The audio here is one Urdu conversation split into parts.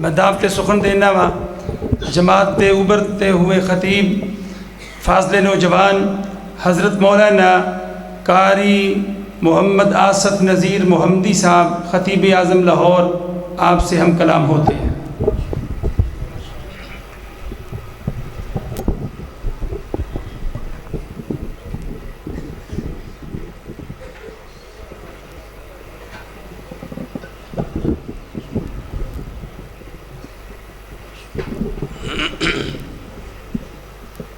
میں دعوت سخن دینا وا جماعت تے ابھرتے ہوئے خطیب فاضل نوجوان حضرت مولانا قاری محمد آصف نذیر محمدی صاحب خطیب اعظم لاہور، آپ سے ہم کلام ہوتے ہیں۔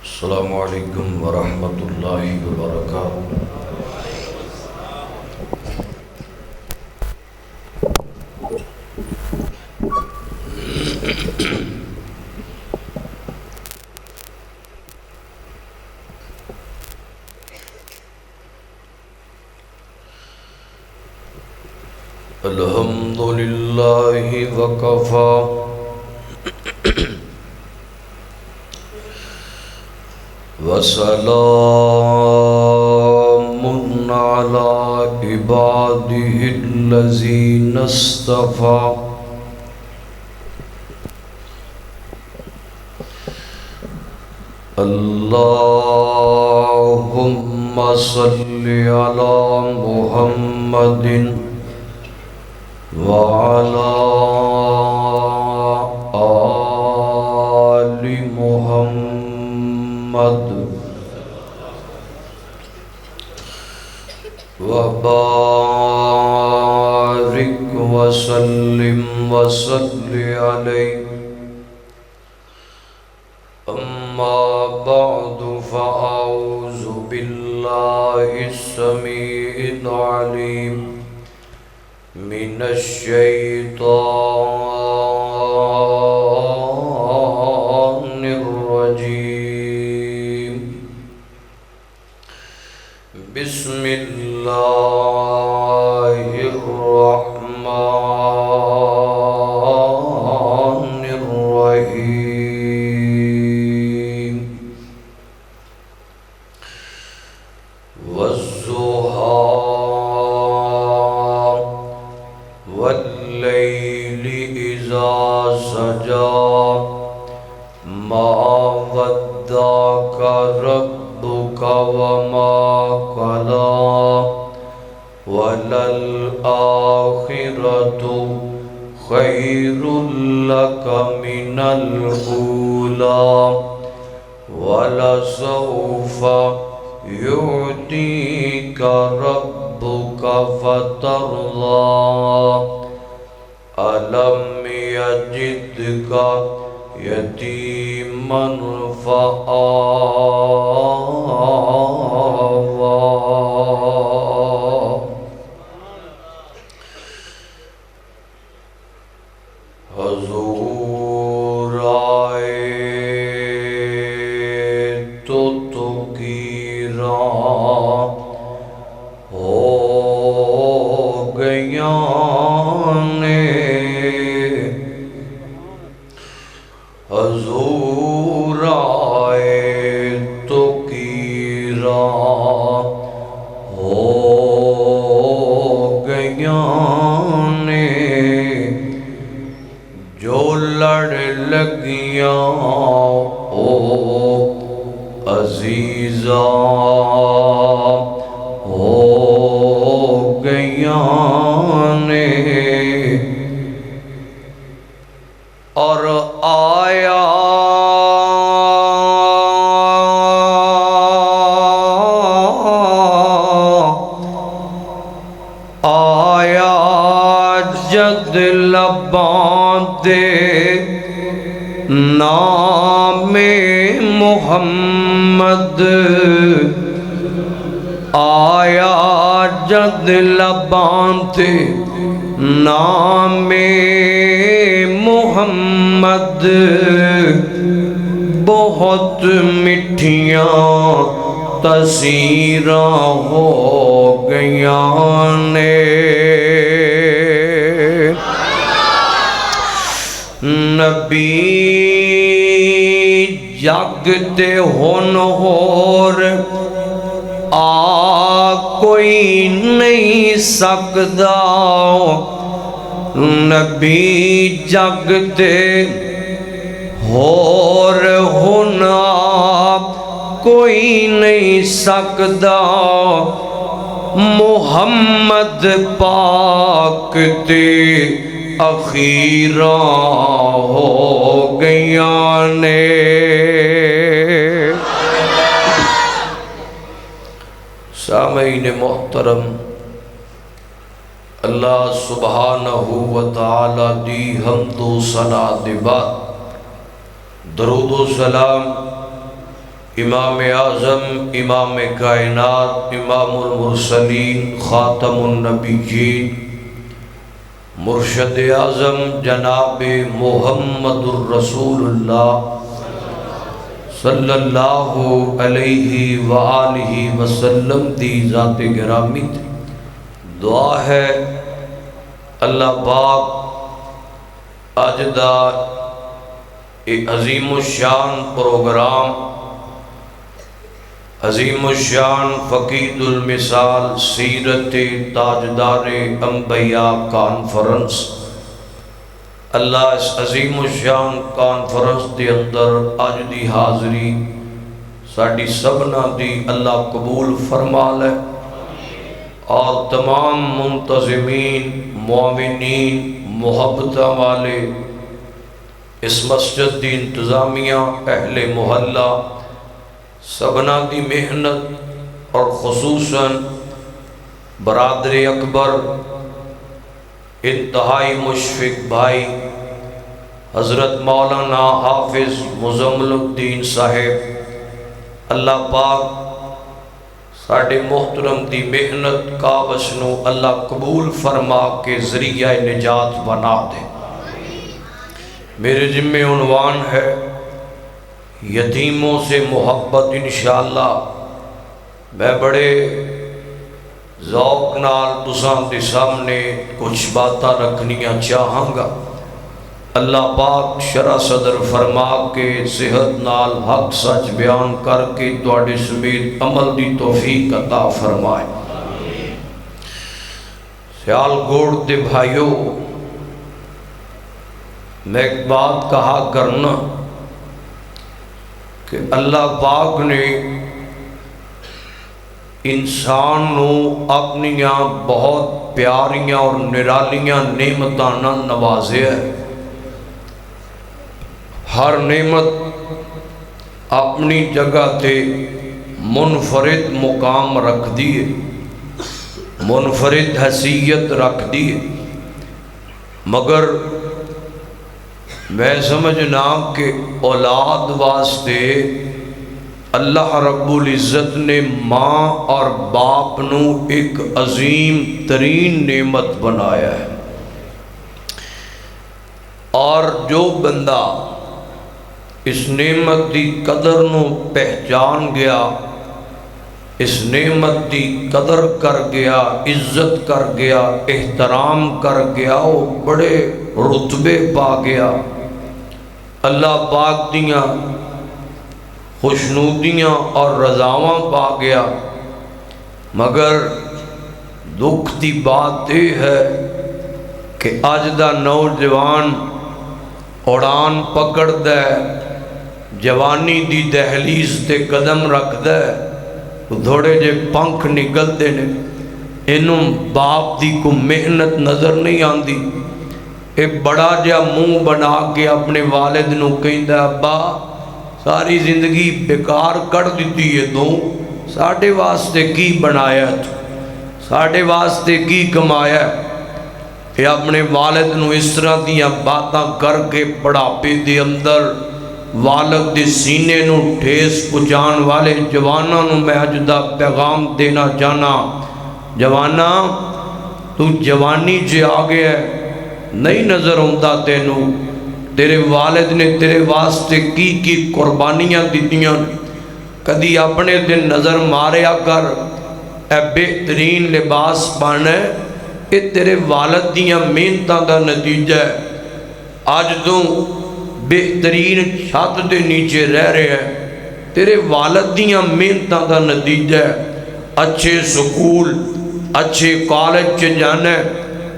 السلام علیکم ورحمۃ اللہ وبرکاتہ۔ الحمد للہ وکفا وسلام علی عباده الذین اصطفى۔ اللہم صلی علی محمد وعلى آل محمد وبارك وسلم وصل عليه۔ أما بعد فأعوذ بالله السميع العليم من الشيطان الرجيم۔ بسم الله الرحمن الرحيم۔ والضحى والليل إذا سجى ما ودعك ربك وما قلى وللآخرة خير لك من الأولى ولسوف يعطيك ربك فترضى ألم يجدك يتيما فآوى حضور آئے تو گیراں ہو گیاں نے، حضور آئے تو گیراں ہو گیاں نے، جو لڑ لگیاں او عزیزاں ہو گیاں نے، اور آیا جد لباں دے نام محمد، آیا جد لباں دے نام محمد، بہت مٹھیاں تاثیراں ہو گیاں نے، نبی جگ تے ہن ہور آ کوئی نہیں سکدا، نبی جگ تے ہور ہونا کوئی نہیں سکدا محمد پاک تے اخیراں ہو گیاں نے سامعین محترم اللہ سبحانہ و تعالی دی حمد و ثنا دے بعد درود و سلام امام اعظم امام کائنات امام المرسلین خاتم النبیین مرشد اعظم جناب محمد الرسول اللہ صلی اللہ علیہ وآلہ وسلم دی ذات گرامی دعا ہے اللہ پاک اج دا ایک عظیم الشان پروگرام عظیم الشان فقید المثال سیرت تاجدار انبیاء کانفرنس اللہ اس عظیم الشان کانفرنس دے اندر اج دی حاضری ساڈی سبنا دی اللہ قبول فرما لے اور تمام منتظمین معاونین محبتہ والے اس مسجد دی انتظامیہ اہل محلہ سبنا دی محنت اور خصوصاً برادر اکبر انتہائی مشفق بھائی حضرت مولانا حافظ مزمل الدین صاحب اللہ پاک ساڑھے محترم دی محنت کاوش نو اللہ قبول فرما کے ذریعہ نجات بنا دے میرے ذمہ عنوان ہے یتیموں سے محبت انشاءاللہ میں بڑے ذوق نال تساں دے سامنے کچھ باتاں رکھنیاں چاہاں گا اللہ پاک شرع صدر فرما کے صحت نال حق سچ بیان کر کے تواڈے سمیت عمل دی توفیق عطا فرمائے سیال گوڑ دے بھائیو میں ایک بات کہا کرنا کہ اللہ پاک نے انسان نو اپنیاں بہت پیاریاں اور نرالیاں نعمتاں نال نوازے ہے ہر نعمت اپنی جگہ تے منفرد مقام رکھ دیے منفرد حیثیت رکھ دیے مگر میں سمجھنا کہ اولاد واسطے اللہ رب العزت نے ماں اور باپ نو ایک عظیم ترین نعمت بنایا ہے اور جو بندہ اس نعمت دی قدر نو پہچان گیا اس نعمت دی قدر کر گیا عزت کر گیا احترام کر گیا وہ بڑے رتبے پا گیا اللہ پاک دیاں خوشنودیاں اور رضاواں پا گیا مگر دکھ دی بات یہ ہے کہ آج دا نوجوان اڑان پکڑ دے جوانی دی دہلیز تے قدم رکھ دے تھوڑے جے پنکھ نکلتے نے انہوں باپ دی کو محنت نظر نہیں آندی ایک بڑا جا منہ بنا کے اپنے والد نو کہندا ابا ساری زندگی بیکار کر دیتی ہے تو ساڑھے واسطے کی بنایا تو ساڑھے واسطے کی کمایا کہ اپنے والد نو اس طرح دیا باتاں کر کے بڑھاپے دے اندر والد دے سینے نو ٹھیس پہنچان والے جواناں نو میں اج دا پیغام دینا چاہنا جوانا تو جوانی جے آگے ہے نہیں نظر ہوندہ تینو تیرے والد نے تیرے واسطے کی قربانیاں دیتیاں کدی اپنے دن نظر ماریا کر اے بہترین لباس پانے یہ تیرے والد دیاں محنتاں دا نتیجہ ہے آج تو بہترین چھت دے نیچے رہ رہے ہیں تیرے والد دیاں محنتاں دا نتیجہ ہے اچھے سکول اچھے کالج چ جانا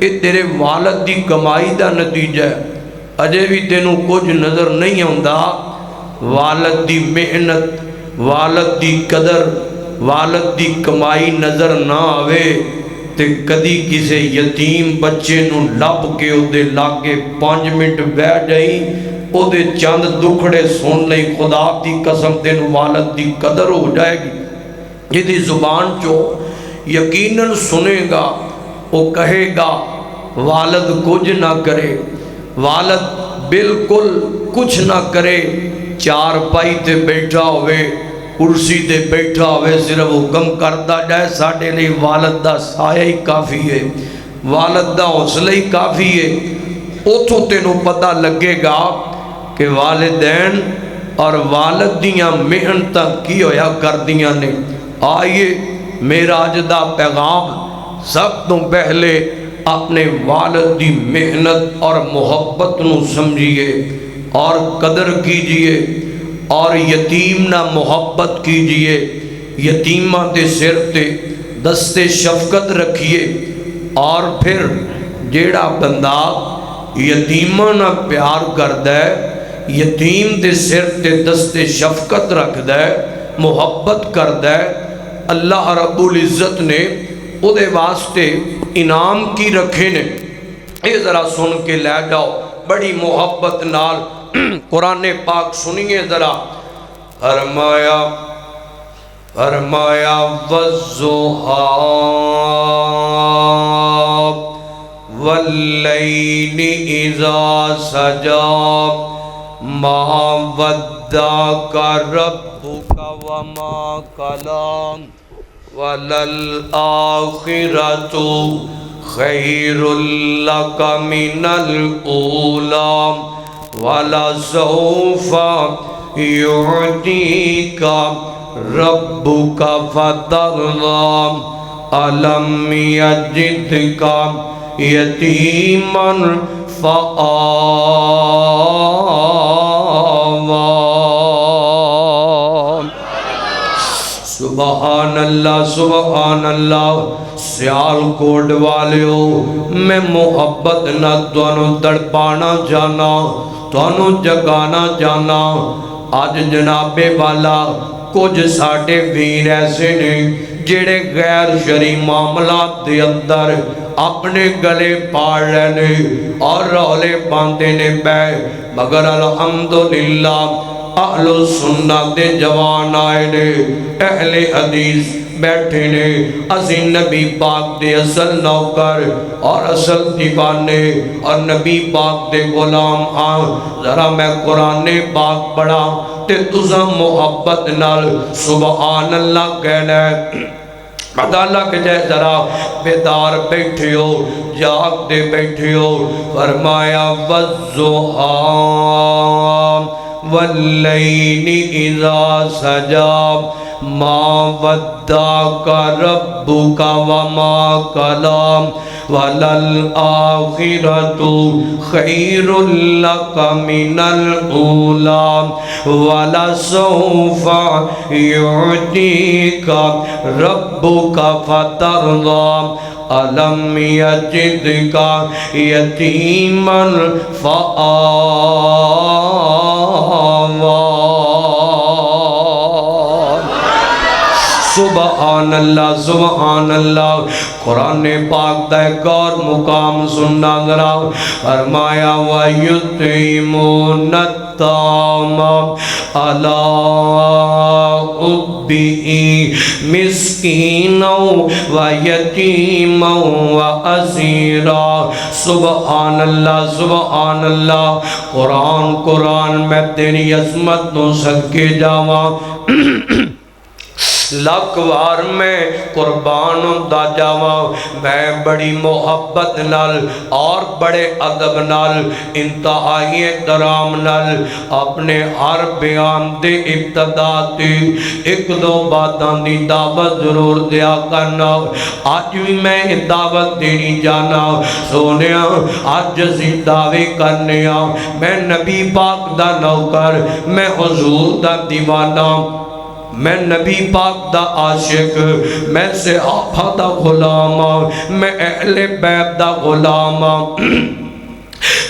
یہ تیرے والد دی کمائی دا نتیجہ ہے، اجے بھی تینوں کچھ نظر نہیں آتا، والد دی محنت، والد دی قدر، والد دی کمائی نظر نہ آوے تے کدی کسے یتیم بچے نو لب کے او دے لاگے 5 منٹ بیٹھ جائی، او دے چند دکھڑے سن لئی، خدا دی قسم تین والد دی قدر ہو جائے گی۔ یہ دی زبان چو یقیناً سنے گا، وہ کہے گا والد کچھ نہ کرے، والد بالکل کچھ نہ کرے، چار پائی تے بیٹھا ہوئے، کرسی تے بیٹھا ہوئے، صرف حکم کرتا جائے، ساڑھے لئے والد دا سایہ ہی کافی ہے، والد دا حوصلہ ہی کافی ہے۔ اوتھوں تینوں پتہ لگے گا کہ والدین اور والدیاں محنتاں کی ہویا کر دیاں نے۔ آئیے میرا اج دا پیغام سب تو پہلے اپنے والد دی محنت اور محبت نو سمجھیے اور قدر کیجئے، اور یتیم نہ محبت کیجئے، یتیمہ دے سر تے دست شفقت رکھیے، اور پھر جیڑا بندہ یتیمہ نہ پیار کردہ ہے، یتیم دے سر تے دست شفقت رکھ دے، محبت کردہ ہے، اللہ رب العزت نے او دے واسطے انعام کی رکھے نے۔ یہ ذرا سن کے لے جاؤ بڑی محبت نال، قرآن پاک سنیے ذرا۔ فرمایا والضحیٰ واللیل اذا سجا ما ودعک ربک وما قلی وَلَلْآخِرَةُ خَيْرٌ لَكَ مِنَ الْأُولَى وَلَسَوْفَ يُعْطِيكَ رَبُّكَ فَتَرْضَىٰ أَلَمْ يَجِدْكَ يَتِيمًا فَآوَىٰ۔ سبحان اللہ سبحان اللہ۔ سیال کوٹ والیو، میں محبت نہ توانو تڑپانا جانا، توانو جگانا جانا۔ آج جناب والا کچھ ساڑھے ویر ایسے نے جڑے غیر شرعی معاملات دے اندر اپنے گلے پاڑ لینے اور رولے باندھے نے بے، مگر الحمدللہ اہل سنت دے جوان آئے نے، اہل حدیث بیٹھے نے، اسی نبی پاک دے اصل نوکر اور اصل دیوانے اور نبی پاک دے غلام آن۔ ذرا میں قرآن پاک پڑھا تے تُزا محبت نال سبحان اللہ کہنا ہے۔ پتہ لگ جائے ذرا بیدار بیٹھے ہو، جاگ دے بیٹھے ہو۔ فرمایا والضحیٰ واللیل اذا سجا ما ودعک ربک وما قلی وَلَلْآخِرَةُ خَيْرٌ لَكَ مِنَ الْأُولَى وَلَسَوْفَ يُعْطِيكَ رَبُّكَ فَتَرْضَىٰ أَلَمْ يَجِدْكَ يَتِيمًا فَآوَىٰ۔ سبحان اللہ سبحان اللہ۔ قرآن پاک دا ایک اور مقام سننا ذرا۔ فرمایا وَيُطْعِمُونَ الطَّعَامَ عَلَىٰ حُبِّهِ مِسْكِينًا وَيَتِيمًا وَأَسِيرًا۔ سبحان اللہ سبحان اللہ۔ قرآن میں تیری عظمت تو صدقے جاواں، لاکھ وار میں قربان ہوتا جاواں۔ میں بڑی محبت نال اور بڑے ادب نال انتہائی احترام نال اپنے ہر بیان دے ابتدا تے ایک دو باتاں دی دعوت ضرور دیا کرنا۔ آج بھی میں دعوت دینی جانا سونیا، آج اسی دعوے کرنے میں نبی پاک دا نوکر، میں حضور دا دیوانہ، میں نبی پاک دا عاشق، میں صحابہ دا غلام ہاں، میں اہل بیت دا غلام ہاں،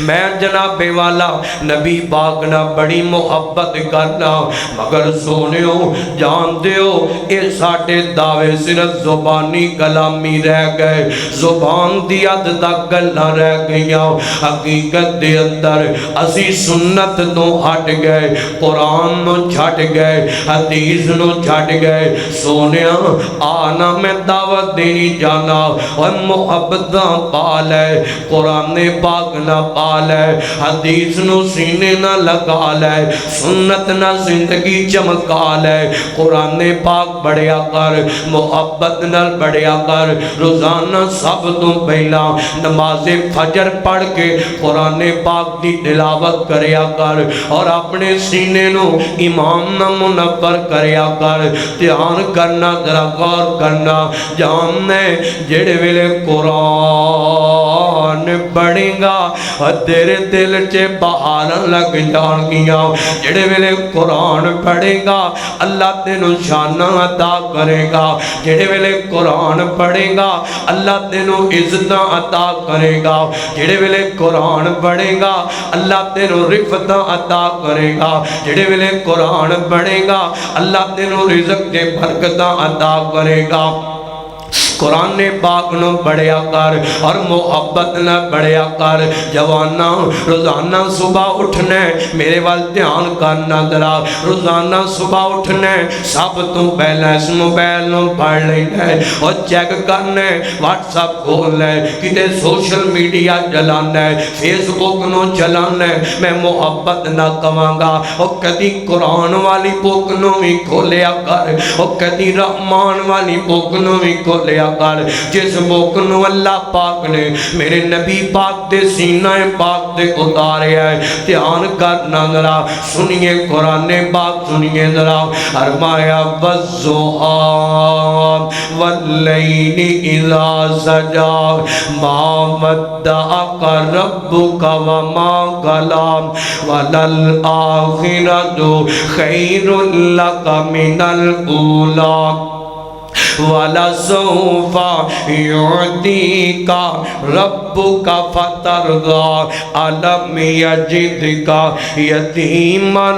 میں جناب والا نبی پاک نہ بڑی محبت کرنا، مگر سونیو جان دیو اے ساڑھے دعوے صرف زبانی کلامی رہ گئے، زبان دی حد تک گلاں رہ گئیاں، حقیقت دے اندر اسی سنت تو ہٹ گئے، قرآن نو چھٹ گئے، حدیث نو چھٹ گئے۔ سونیا آنا میں دعوت دینی جانا اور محبتاں پال ہے، قرآن پاک نہ پال ہے، حدیث نو سینے نہ لگا لے، سنت نہ زندگی چمکا لے، قرآن پاک بڑھیا کر، محبت نال بڑھیا کر، روزانہ سب تو پہلا نماز فجر پڑھ کے قرآن پاک دی تلاوت کریا کر، اور اپنے سینے نو امام نہ منور کریا کر۔ دھیان کرنا، ذرا غور کرنا، جاننے جڑے ویلے قرآن پڑھے گا تیرے دل چے بہار لگ جان گیا، جڑے ویلے قرآن پڑھے گا اللہ تینوں شانہ عطا کرے گا، جڑے ویلے قرآن پڑھے گا اللہ تینوں عزتاں عطا کرے گا، جڑے ویلے قرآن پڑھے گا اللہ تینوں رفتاں عطا کرے گا، جڑے ویلے قرآن پڑھے گا اللہ تینوں رزق دے برکتاں عطا کرے گا۔ قرآن پاک نو بڑھیا کر اور محبت نہ بڑھیا کر۔ جوانا روزانہ صبح اٹھنے میرے وال دھیان کرنا، ذرا روزانہ صبح اٹھنے سب تو پہلے اس موبائل نو پڑھ لینے اور چیک کرنے، واٹس اپ کھولنے، کتے سوشل میڈیا چلانے، فیس بک نو چلانے، میں محبت نہ کمانگا، اور کدی قرآن والی بک نو بھی کھولیا کر، اور کدی رحمان والی بک نو بھی کھولیا کر، جس بک نو اللہ پاک نے میرے نبی پاک دے سینہ پاک دے اتارے ہے۔ دھیان کرنا ذرا، سنیے قرآن پاک سنیے ذرا، فرمایا والضحیٰ واللیل اذا سجا ما ودعک ربک وما قلی وللآخرۃ خیر لک من الاولی وَلَسَوْفَ يُعْطِيكَ رَبُّكَ فَتَرْضَىٰ أَلَمْ يَجِدْكَ يَتِیمًا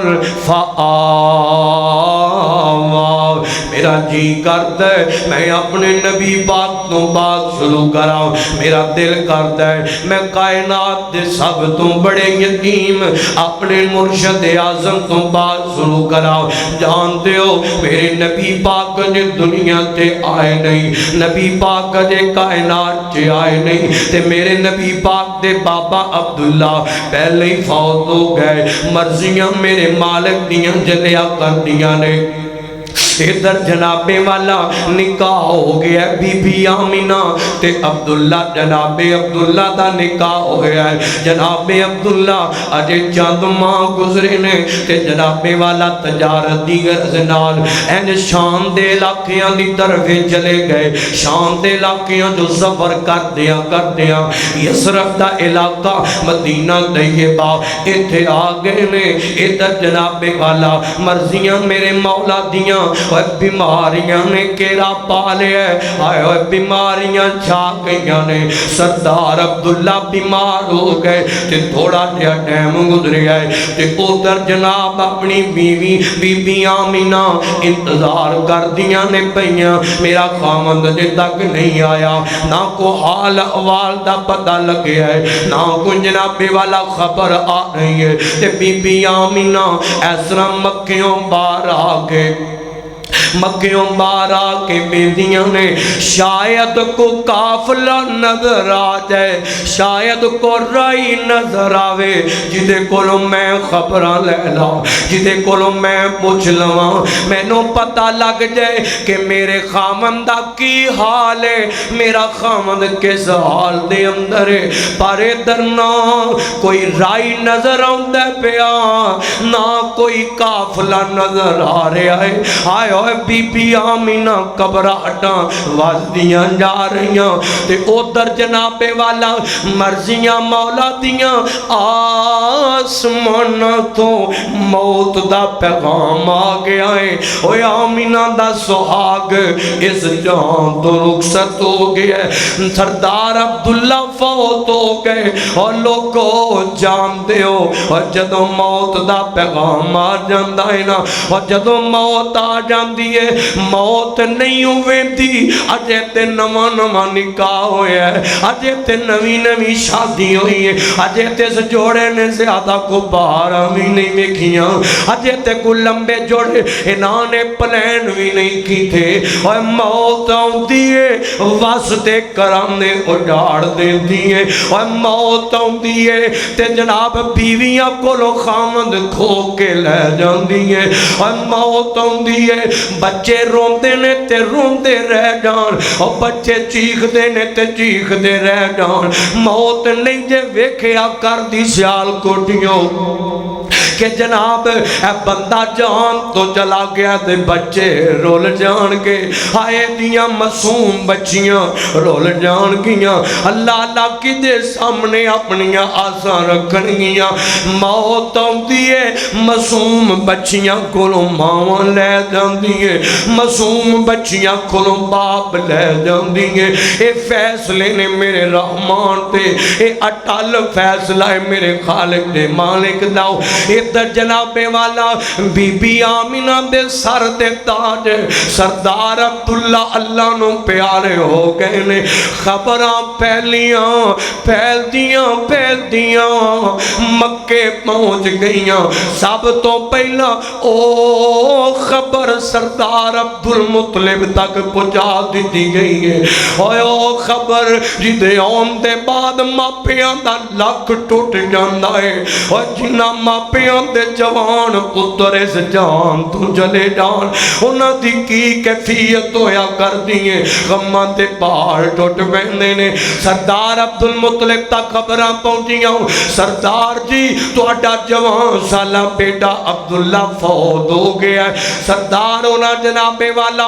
فَآوَىٰ۔ میرا جی کرتا ہے میں اپنے نبی پاک تو بات شروع کراؤں، میرا دل کرتا ہے میں کائنات دے سب تو بڑے یتیم اپنے مرشد اعظم تو بات شروع کراؤں۔ جانتے ہو میرے نبی پاک نے دنیا تے آئے نہیں، نبی پاک دے کائنات چے آئے نہیں، تے میرے نبی پاک دے بابا عبداللہ پہلے ہی فوت ہو گئے، مرضیاں میرے مالک دیاں جلیا کر دیاں نے۔ ادھر جناب والا نکاح ہو گیا ہے، بی بی آمینہ تے عبداللہ، جناب عبداللہ دا نکاح ہو گیا ہے۔ جناب عبداللہ اجے چند ماہ گزرے نے تے جناب والا تجارت دی غرض نال این شام دے علاقیاں دی طرف چلے گئے۔ شام دے علاقیاں جو سفر کر دیا یسرف دا علاقہ مدینہ طیبہ ایتھے آ گئے نے۔ ادھر جناب والا مرضیاں میرے مولا دیاں اور بیماریاں نے کیڑا پالے ہے، آئے ہوئے بیماریاں چھا گئیاں نے۔ سردار عبداللہ بیمار ہو گئے تے تھوڑا جہا ٹائم گزرے ہے تے ادھر جناب اپنی بیوی بی بی آمینہ انتظار کر دیاں نے پئیاں، میرا خامند جے تک نہیں آیا، نہ کو حال احوال دا پتہ لگے ہے، نہ کو جناب والا خبر آ رہی ہے تے بی بی آمینہ ایسرا مکیوں بار آگے مکیوں بارا کے بیندیاں نے شاید کو کافلہ نظر آ جائے، شاید کو رائی نظر آوے، جدے کولو میں خبران لے لاؤں، جدے کولو میں پوچھ لواں، میں نو پتہ لگ جائے کہ میرے خامندہ کی حال ہے، میرا خامند کس حال دے اندر ہے۔ پر ادھر نہ کوئی رائی نظر آؤں دے پیا، نہ کوئی کافلہ نظر آ رہا ہے۔ آئے ہوئے بی بی آمینہ قبراہٹاں وازدیاں جا رہیاں تے ادھر جناب والا مرضیاں مولا دیاں آسمان تو موت دا پیغام آ گیا ہے اوے آمینہ دا سہاگ اس جان تو رخصت ہو گیا ہے سردار عبداللہ فوت ہو گئے اور لوگوں جان دے ہو اور جدوں موت دا پیغام آ جاندہ ہے نا اور جدوں موت آ جاندی ہے موت نہیں ہوئے دی اجے تے نواں نواں نکاح ہوئے ہے اجے تے نوی نوی شادی ہوئی ہے اجے تے جوڑے نے زیادہ کو بارہ بھی نہیں ویکھیاں اجے تے کو لمبے جوڑے انہاں نے پلین بھی نہیں کی تھے اور موت آؤندی ہے واسطے کرانے اجاڑ دیندی ہے اور موت آؤندی ہے تے جناب بیویاں کو لو خامد کھو کے لے جاندی ہے اور موت آؤندی ہے بچے روندے نے تے روندے رہ جان اور بچے چیخ دے نے تے چیخ دے رہ جان موت نہیں جے ویکھیا کر دی سیال کوٹیوں کہ جناب اے بندہ جان تو چلا گیا تے بچے رول جان کے آئے دیاں معصوم بچیاں رول جان گیاں اللہ اللہ کی دے سامنے اپنیاں آساں رکھن گیاں موت آندی ہے معصوم بچیاں کولوں ماواں لے جاندی ہے معصوم بچیاں کولوں باپ لے جاندی ہے اے فیصلے نے میرے رحمان تے اے اٹل فیصلہ ہے میرے خالق دے مالک داؤ ادھر جناب والا بی بی آمینہ دے سر دے تاج سردار عبداللہ اللہ نو پیارے ہو گئے نے خبراں پھیلیاں پھیل دیاں مکے پہنچ گئیاں سب تو پہلا او خبر سردار عبدالمطلب تک پہنچا دی گئی ہے او خبر جدے آن دے بعد ماپیاں دا لک ٹوٹ جاندہ ہے اور جنہ ماپیاں دے جوان پتر اس جان تو جلے جان انہاں دی کی کیفیت ہویا کر دیئے غمہ دے پہاڑ ٹوٹ بہنے نے سردار عبدالمطلب تک خبراں پہنچیاں سردار جی تو اڈا جوان سالہ بیٹا عبداللہ فوت ہو گیا ہے سردار انہاں جناب والا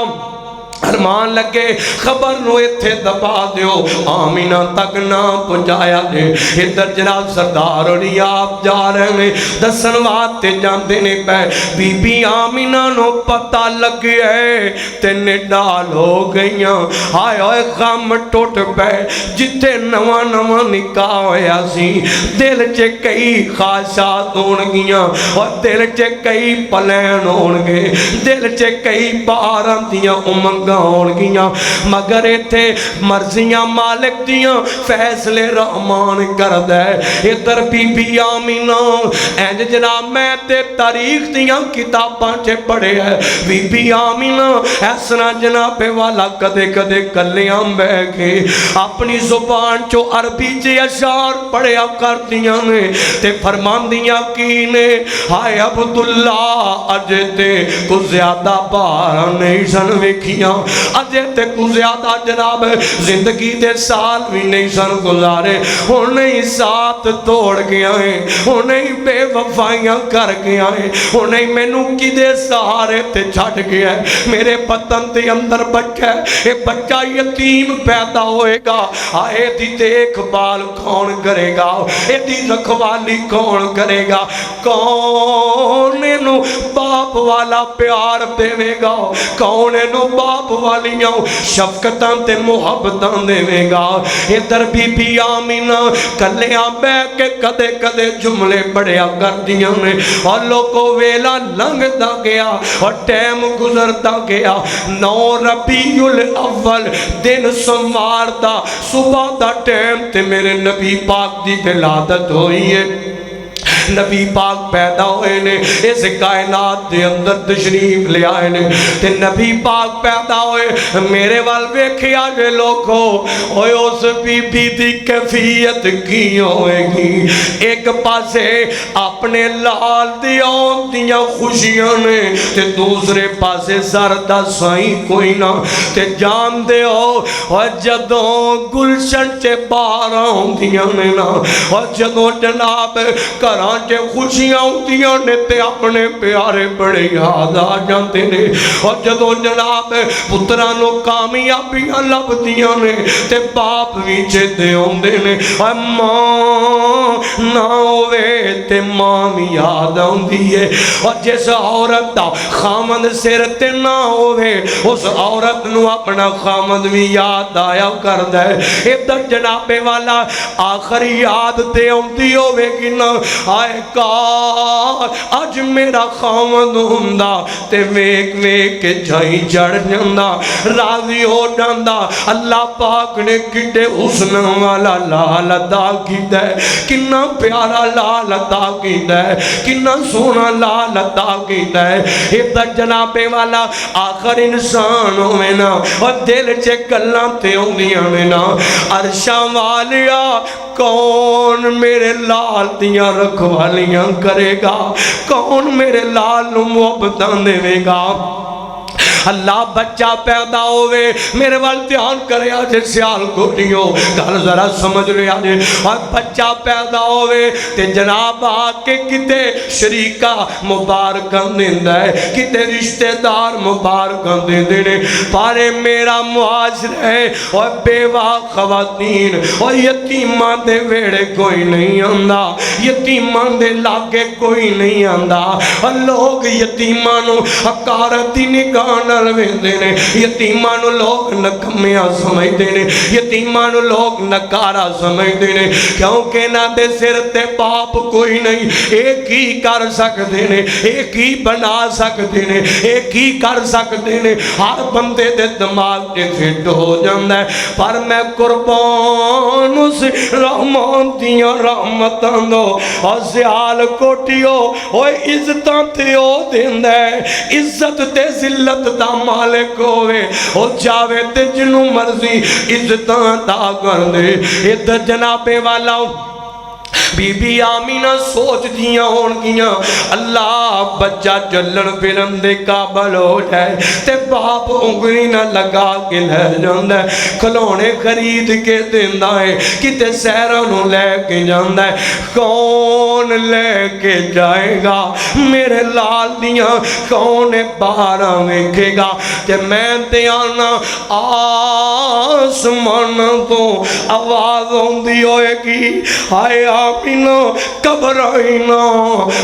ارمان لگے خبر نو ایتھے دبا دیو آمینہ تک نہ پہنچایا دے ادھر جناب سردار اور آپ جا رہے ہیں دسن واتے جاندے نے پہ بی بی آمینہ نو پتہ لگ گئے تے نڈال ہو گئیاں آئے ہوئے غم ٹوٹ پہ جتے نواں نواں نکاح ہویا سی دل چے کئی خواہشات ہون گیاں اور دل چے کئی پلین ہون گے دل چے کئی باران دیاں امنگاں ہون گیاں مگر ایتھے مرضیاں مالک دیاں فیصلے رحمان کر دے ادھر بی بی آمینہ اینج جناب میں تے تاریخ دیاں کتاباں چے پڑھے ہے بی بی آمینہ ایسنا جناب والا کدے کدے کلیاں بے کے اپنی زبان چو عربی چے اشار پڑھیا کر دیاں نے تے فرمان دیاں کی نے ہائے عبداللہ اجے تے کو زیادہ بارا نہیں سن وکھیاں اجے تے کو زیادہ جناب زندگی دے سال بھی نہیں سن گزارے انہیں ساتھ توڑ گیا ہے انہیں بے وفائیاں کر گیا ہے انہیں میں نو کی دے سہارے تے چھٹ گیا ہے میرے پتن تے اندر بچہ ہے ایک بچہ یتیم پیدا ہوئے گا آئے دی دیکھ بال کون کرے گا اے دی رکھوالی کون کرے گا کون نو باپ والا پیار دے گا کون نو باپ والیاں شفقتاں تے محبتاں دے گا ادھر بی بی آمینہ کلیاں بے کے کدے کدے جملے بڑھیا کر دیاں نے اور لوگوں ویلا لنگ دا گیا اور ٹیم گزر دا گیا 9 ربیع الاول دن سموار دا صبح دا ٹیم تے میرے نبی پاک دی ولادت ہوئی ہے نبی پاک پیدا ہوئے نے اس کائنات دے اندر تشریف لے آئے نے تے نبی پاک پیدا ہوئے میرے وال ویکھیا جے لوگو اوے اس بی بی دی کیفیت کی ہوئے گی ایک پاسے اپنے لال دی آن دیاں خوشیاں نے تے دوسرے پاسے زردہ سائیں کوئی نہ تے جان دے ہو اور جدوں گلشن چے باراں دیاں نے نا اور جدوں جناب کراں گھراں چ خوشیاں ہوندیاں نے تے اپنے پیارے بڑے یاد آ جاندے نے اور جدوں جناب پتراں نو کامیابیاں لبدیاں نے تے باپ بھی چیتے ہوندے نے ماں نہ ہوئے تے ماں بھی یاد آندی ہے اور جس عورت دا خامد سر تے نہ ہوئے اس عورت نو اپنا خامد بھی یاد آیا کردا ہے ادھر جناب والا آخری یاد تے ہوندی ہوئے گی نا آئے کاش اج میرا خامد ہوندا تے ویک ویک کے جائی جڑ جاندا راضی ہو جاندا اللہ پاک نے کڈے حسن والا لال عطا کیتا ہے کنا پیارا لال عطا کیتا ہے کنا سونا لال عطا کیتا ہے ادھر جناب والا آخر انسان ہوئے نا اور دل چے گلاں تے ہوندیاں نے نا عرشاں والیا کون میرے لال دیاں رکھوالیاں کرے گا کون میرے لال نو محبتاں دے گا اللہ بچہ پیدا ہوئے میرے وال دھیان کرے آجے سیال کوٹیوں گھر ذرا سمجھ لے آجے اور بچہ پیدا ہوئے تے جناب آکے کتے شریکہ مبارکان دیندہ ہے کتے رشتہ دار مبارکان دیندے نے پارے میرا معاشر ہے اور بیوہ خواتین اور یتیمان دے ویڑے کوئی نہیں آندہ یتیمان دے لاغے کوئی نہیں آندہ اور لوگ یتیمانوں حکارتی نگاہ ویندے نے یتیمانو لوگ نکمیاں سمجھتے نے یتیمانو لوگ نکارا سمجھتے نے کیونکہ نہ دے سر تے باپ کوئی نہیں ایک ہی کر سکتے نے ایک ہی بنا سکتے نے ایک ہی کر سکتے نے ہر بندے دے دماغ تے فٹ ہو جاندہ ہے پر میں قربان اس رحمان دیاں رحمتاں دو اور سیال کوٹیو اوہ عزتاں تے ہو دیندہ ہے عزت تے ذلت دا مالک ہوئے او جاوے تے جنوں مرضی عزتاں دا کر دے ادھر جناب والا بی بی آمینہ سوچ دیاں ہون گیاں اللہ بچہ جلن پھرن دے قابل ہو جائے تے باپ انگلی نہ لگا کے لے جاندہ ہے کھلونے خرید کے دیندہ ہے کتے سہرانوں لے کے جاندہ ہے کون لے کے جائے گا میرے لال دیاں کون بارہ ویکھے گا کہ میں دیانا آسمان تو آواز ہوندی ہوئے گی ہائے آمینہ گھبرائینا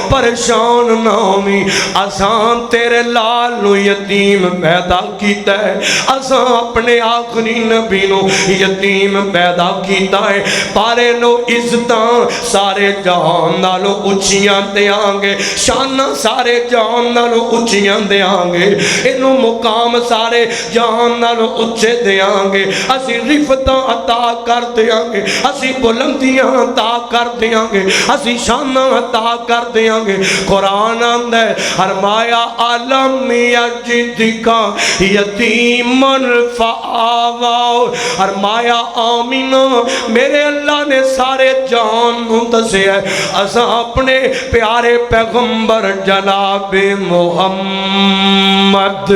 پریشان نہ ہومی اسان تیرے لال نو یتیم پیدا کیتا ہے اسان اپنے آخری نبی نو یتیم پیدا کیتا ہے پارے نو عزتاں سارے جہان نالو اچھیاں دے آنگے شانہ سارے جہان نالو اچھیاں دے آنگے انو مقام سارے جہان نالو اچھے دے آنگے اسی رفتاں عطا کر دے آنگے اسی بلندیاں عطا کر دے آنگے اسی شانہ عطا کر دے آنگے قرآن آندہ ہے فرمایا عالم یجدکا یتیمن فآواؤ فرمایا آمینہ میرے اللہ نے سارے جان منتظر ہے اسا اپنے پیارے پیغمبر جناب محمد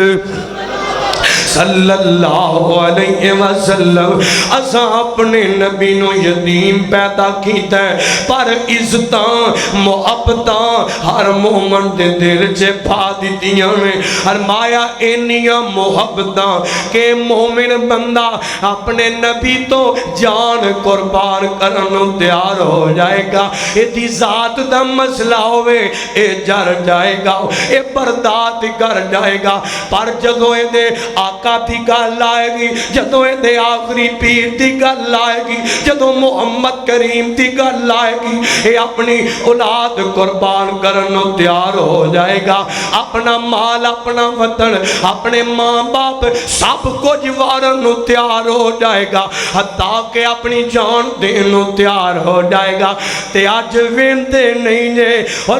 صلی اللہ علیہ وسلم اسا اپنے نبی نو یتیم پیدا کیتا ہے پر عزتاں محبتاں ہر مومن دے دل چے پا دیتیاں نے فرمایا انیاں محبتاں کہ مومن بندہ اپنے نبی تو جان قربان کرنو تیار ہو جائے گا ایدی ذات دا مسئلہ ہوئے اے جر جائے گا اے بردات کر جائے گا پر جدو اے دے آقا دی گل آئے گی جدو دے آخری پیر دی گل آئے گی جدو محمد کریم دی گل آئے گی اے اپنی اولاد قربان کرنو تیار ہو جائے گا اپنا مال اپنا وطن اپنے ماں باپ سب کچھ وارنو تیار ہو جائے گا حتیٰ کہ اپنی جان دینو تیار ہو جائے گا تے آج ویندے نہیں جے اور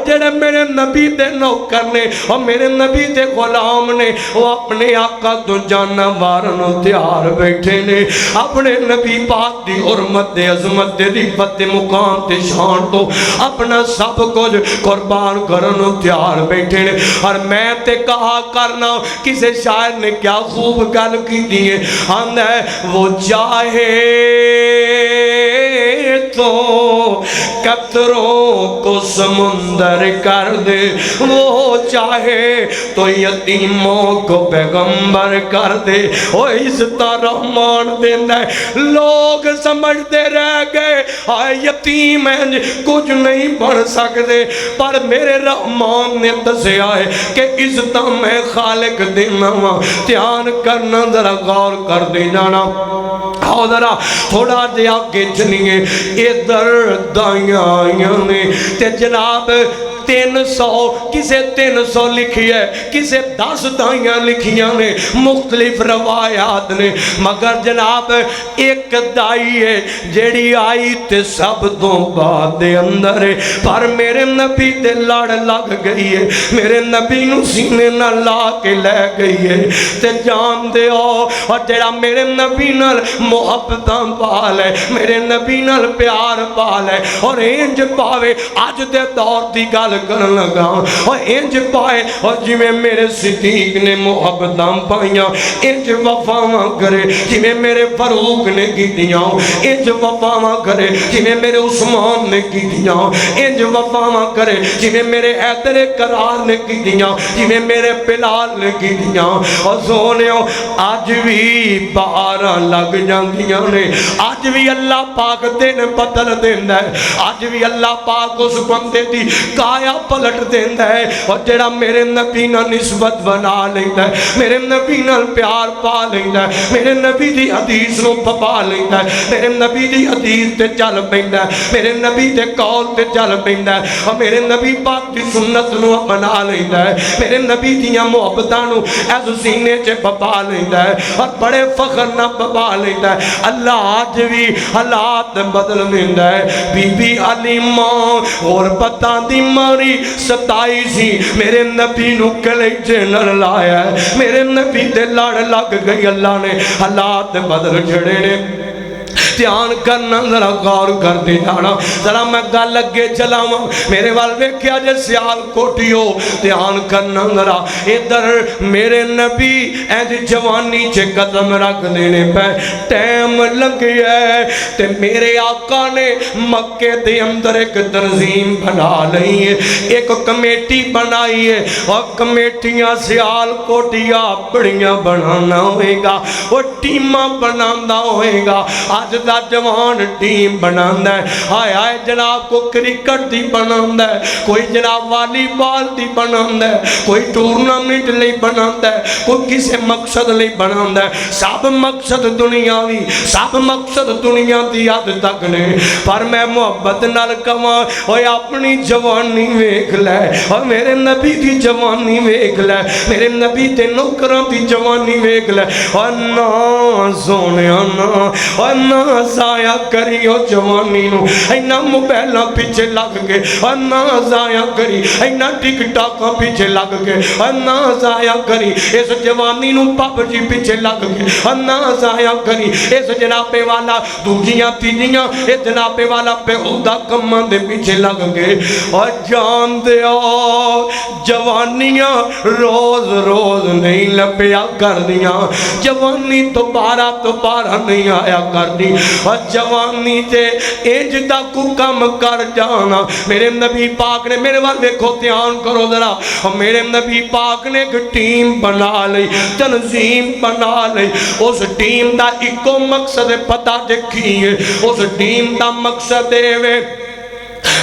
جڑے میرے نبی دے نوکر نے اور میرے نبی دے غلام نے وہ اپنے آقا تو جانوارنو تیار بیٹھے نے اپنے نبی پاک دی حرمت دے عظمت دے رفت دے مقام دے شان تو اپنا سب کچھ قربان کرنو تیار بیٹھے نے اور میں تے کہا کرنا کسے شاعر نے کیا خوب گل کی دیئے ہم ہے وہ چاہے تو قطروں کو سمندر کر دے، وہ چاہے تو یتیموں کو پیغمبر کر دے۔ وہ عزت رحمان دینا ہے۔ لوگ سمجھتے رہ گئے آئے یتیم ہیں کچھ نہیں بن سکتے، پر میرے رحمان نے دسیا ہے کہ عزت میں خالق دینا وا۔ دھیان کرنا، ذرا غور کر دے جانا۔ آؤ ذرا تھوڑا جے آگے چلیے، ادھر دائیاں آئیاں نے تے جناب 300 کسے 300 لکھی ہے، کسے 10 دائیاں لکھیاں نے، مختلف روایات نے، مگر جناب ایک دائی ہے جیڑی آئی تے سب تو بعد دے اندر ہے، پر میرے نبی دے لڑ لگ گئی ہے، میرے نبی نو سینے نہ لا کے لے گئی ہے تے جان دے او، اور جیڑا میرے نبی نال محبتاں پال ہے، میرے نبی نال پیار پال ہے، اور انج پاوے آج دے دور دی گل کرن لگا، اور انج پائے اور جی میں میرے صدیق نے محبتاں پائیاں، انج وفاواں کرے جی میں میرے فاروق نے کی دیاں، انج وفاواں کرے جی میں میرے عثمان نے کی دیاں، انج وفاواں کرے جی میں میرے حیدر کرار نے کی دیاں، جی میں میرے بلال نے کی دیاں۔ اور سونیوں آج بھی بہاراں لگ جاندیاں نے، آج بھی اللہ پاک دن بدل دیندا ہے، آج بھی اللہ پاک اس بندے دی کایا پلٹ دیندا ہے، اور جڑا میرے نبی نال نسبت بنا لیندا ہے، میرے نبی نال پیار پا لیندا ہے، میرے نبی دی حدیث نو پا لیندا ہے، میرے نبی دی حدیث تے چل پیندا ہے، میرے نبی دے قول تے چل پیندا ہے، اور میرے نبی پاک دی سنت نو اپنا لیندا ہے، میرے نبی دیاں محبتاں نو اس سینے چ پا لیندا ہے، اور بڑے فخر نہ پا لیندا ہے۔ اللہ آج بھی حالات بدل دیندا ہے۔ بی بی علیمہ غربتاں دی ماری ستائی سی، میرے نبی نو کلیجے نال لایا ہے، میرے نبی دے لڑ لگ گئی، اللہ نے حالات بدل چھڑے نے۔ دھیان کرنا، ذرا غور کر دے جانا، ذرا میں گل اگے چلاواں، میرے وال ویکھیا جے سیال کوٹیو، دھیان کرنا ذرا ادھر میرے نبی اینج جوانی چ قدم رکھ دینے پہ ٹائم لگیا ہے تے میرے آقا نے مکے دے اندر ایک تنظیم بنا لئی ہے، ایک کمیٹی بنائی ہے، اور کمیٹیاں سیال کوٹیاں بڑیاں بنانا ہوئے گا، وہ ٹیماں بنانا ہوئے گا۔ آج دا جوان ٹیم بناندہ ہے، آئے آئے جناب کو کرکٹ دی بناندہ ہے، کوئی جناب والی بال دی بناندہ ہے، کوئی ٹورنامنٹ لئی بناندہ ہے، کوئی کسے مقصد لئی بناندہ ہے، سب مقصد دنیاوی، سب مقصد دنیا دی یاد تک نے، پر میں محبت نال کہاں اوے اپنی جوانی ویکھ لے، اور میرے نبی دی جوانی ویکھ لے، میرے نبی تے نوکراں دی جوانی ویکھ لے، اور نا سونیا نا، اور نا ضائع کریو جوانی نو، اینا موبائلاں پیچھے لگ کے، اور نا ضائع کری، اینا ٹک ٹاکاں پیچھے لگ کے، اور نا ضائع کری اس جوانی نو پاپ جی پیچھے لگ کے، اور نا ضائع کری اس جنابے والا دوجیاں تیجیاں اس جنابے والا بےہودہ کماں دے پیچھے لگ کے، اور جان دیو جوانیاں روز روز نہیں لپیا کر دیاں، جوانی دوبارہ نہیں آیا کر دی، اور جوانی تے انج دا کو کم کر جانا۔ میرے نبی پاک نے میرے بار دیکھو دھیان کرو ذرا، اور میرے نبی پاک نے ایک ٹیم بنا لئی، تنظیم بنا لئی، اس ٹیم دا ایکو مقصد پتہ دیکھیے، اس ٹیم دا مقصد ہے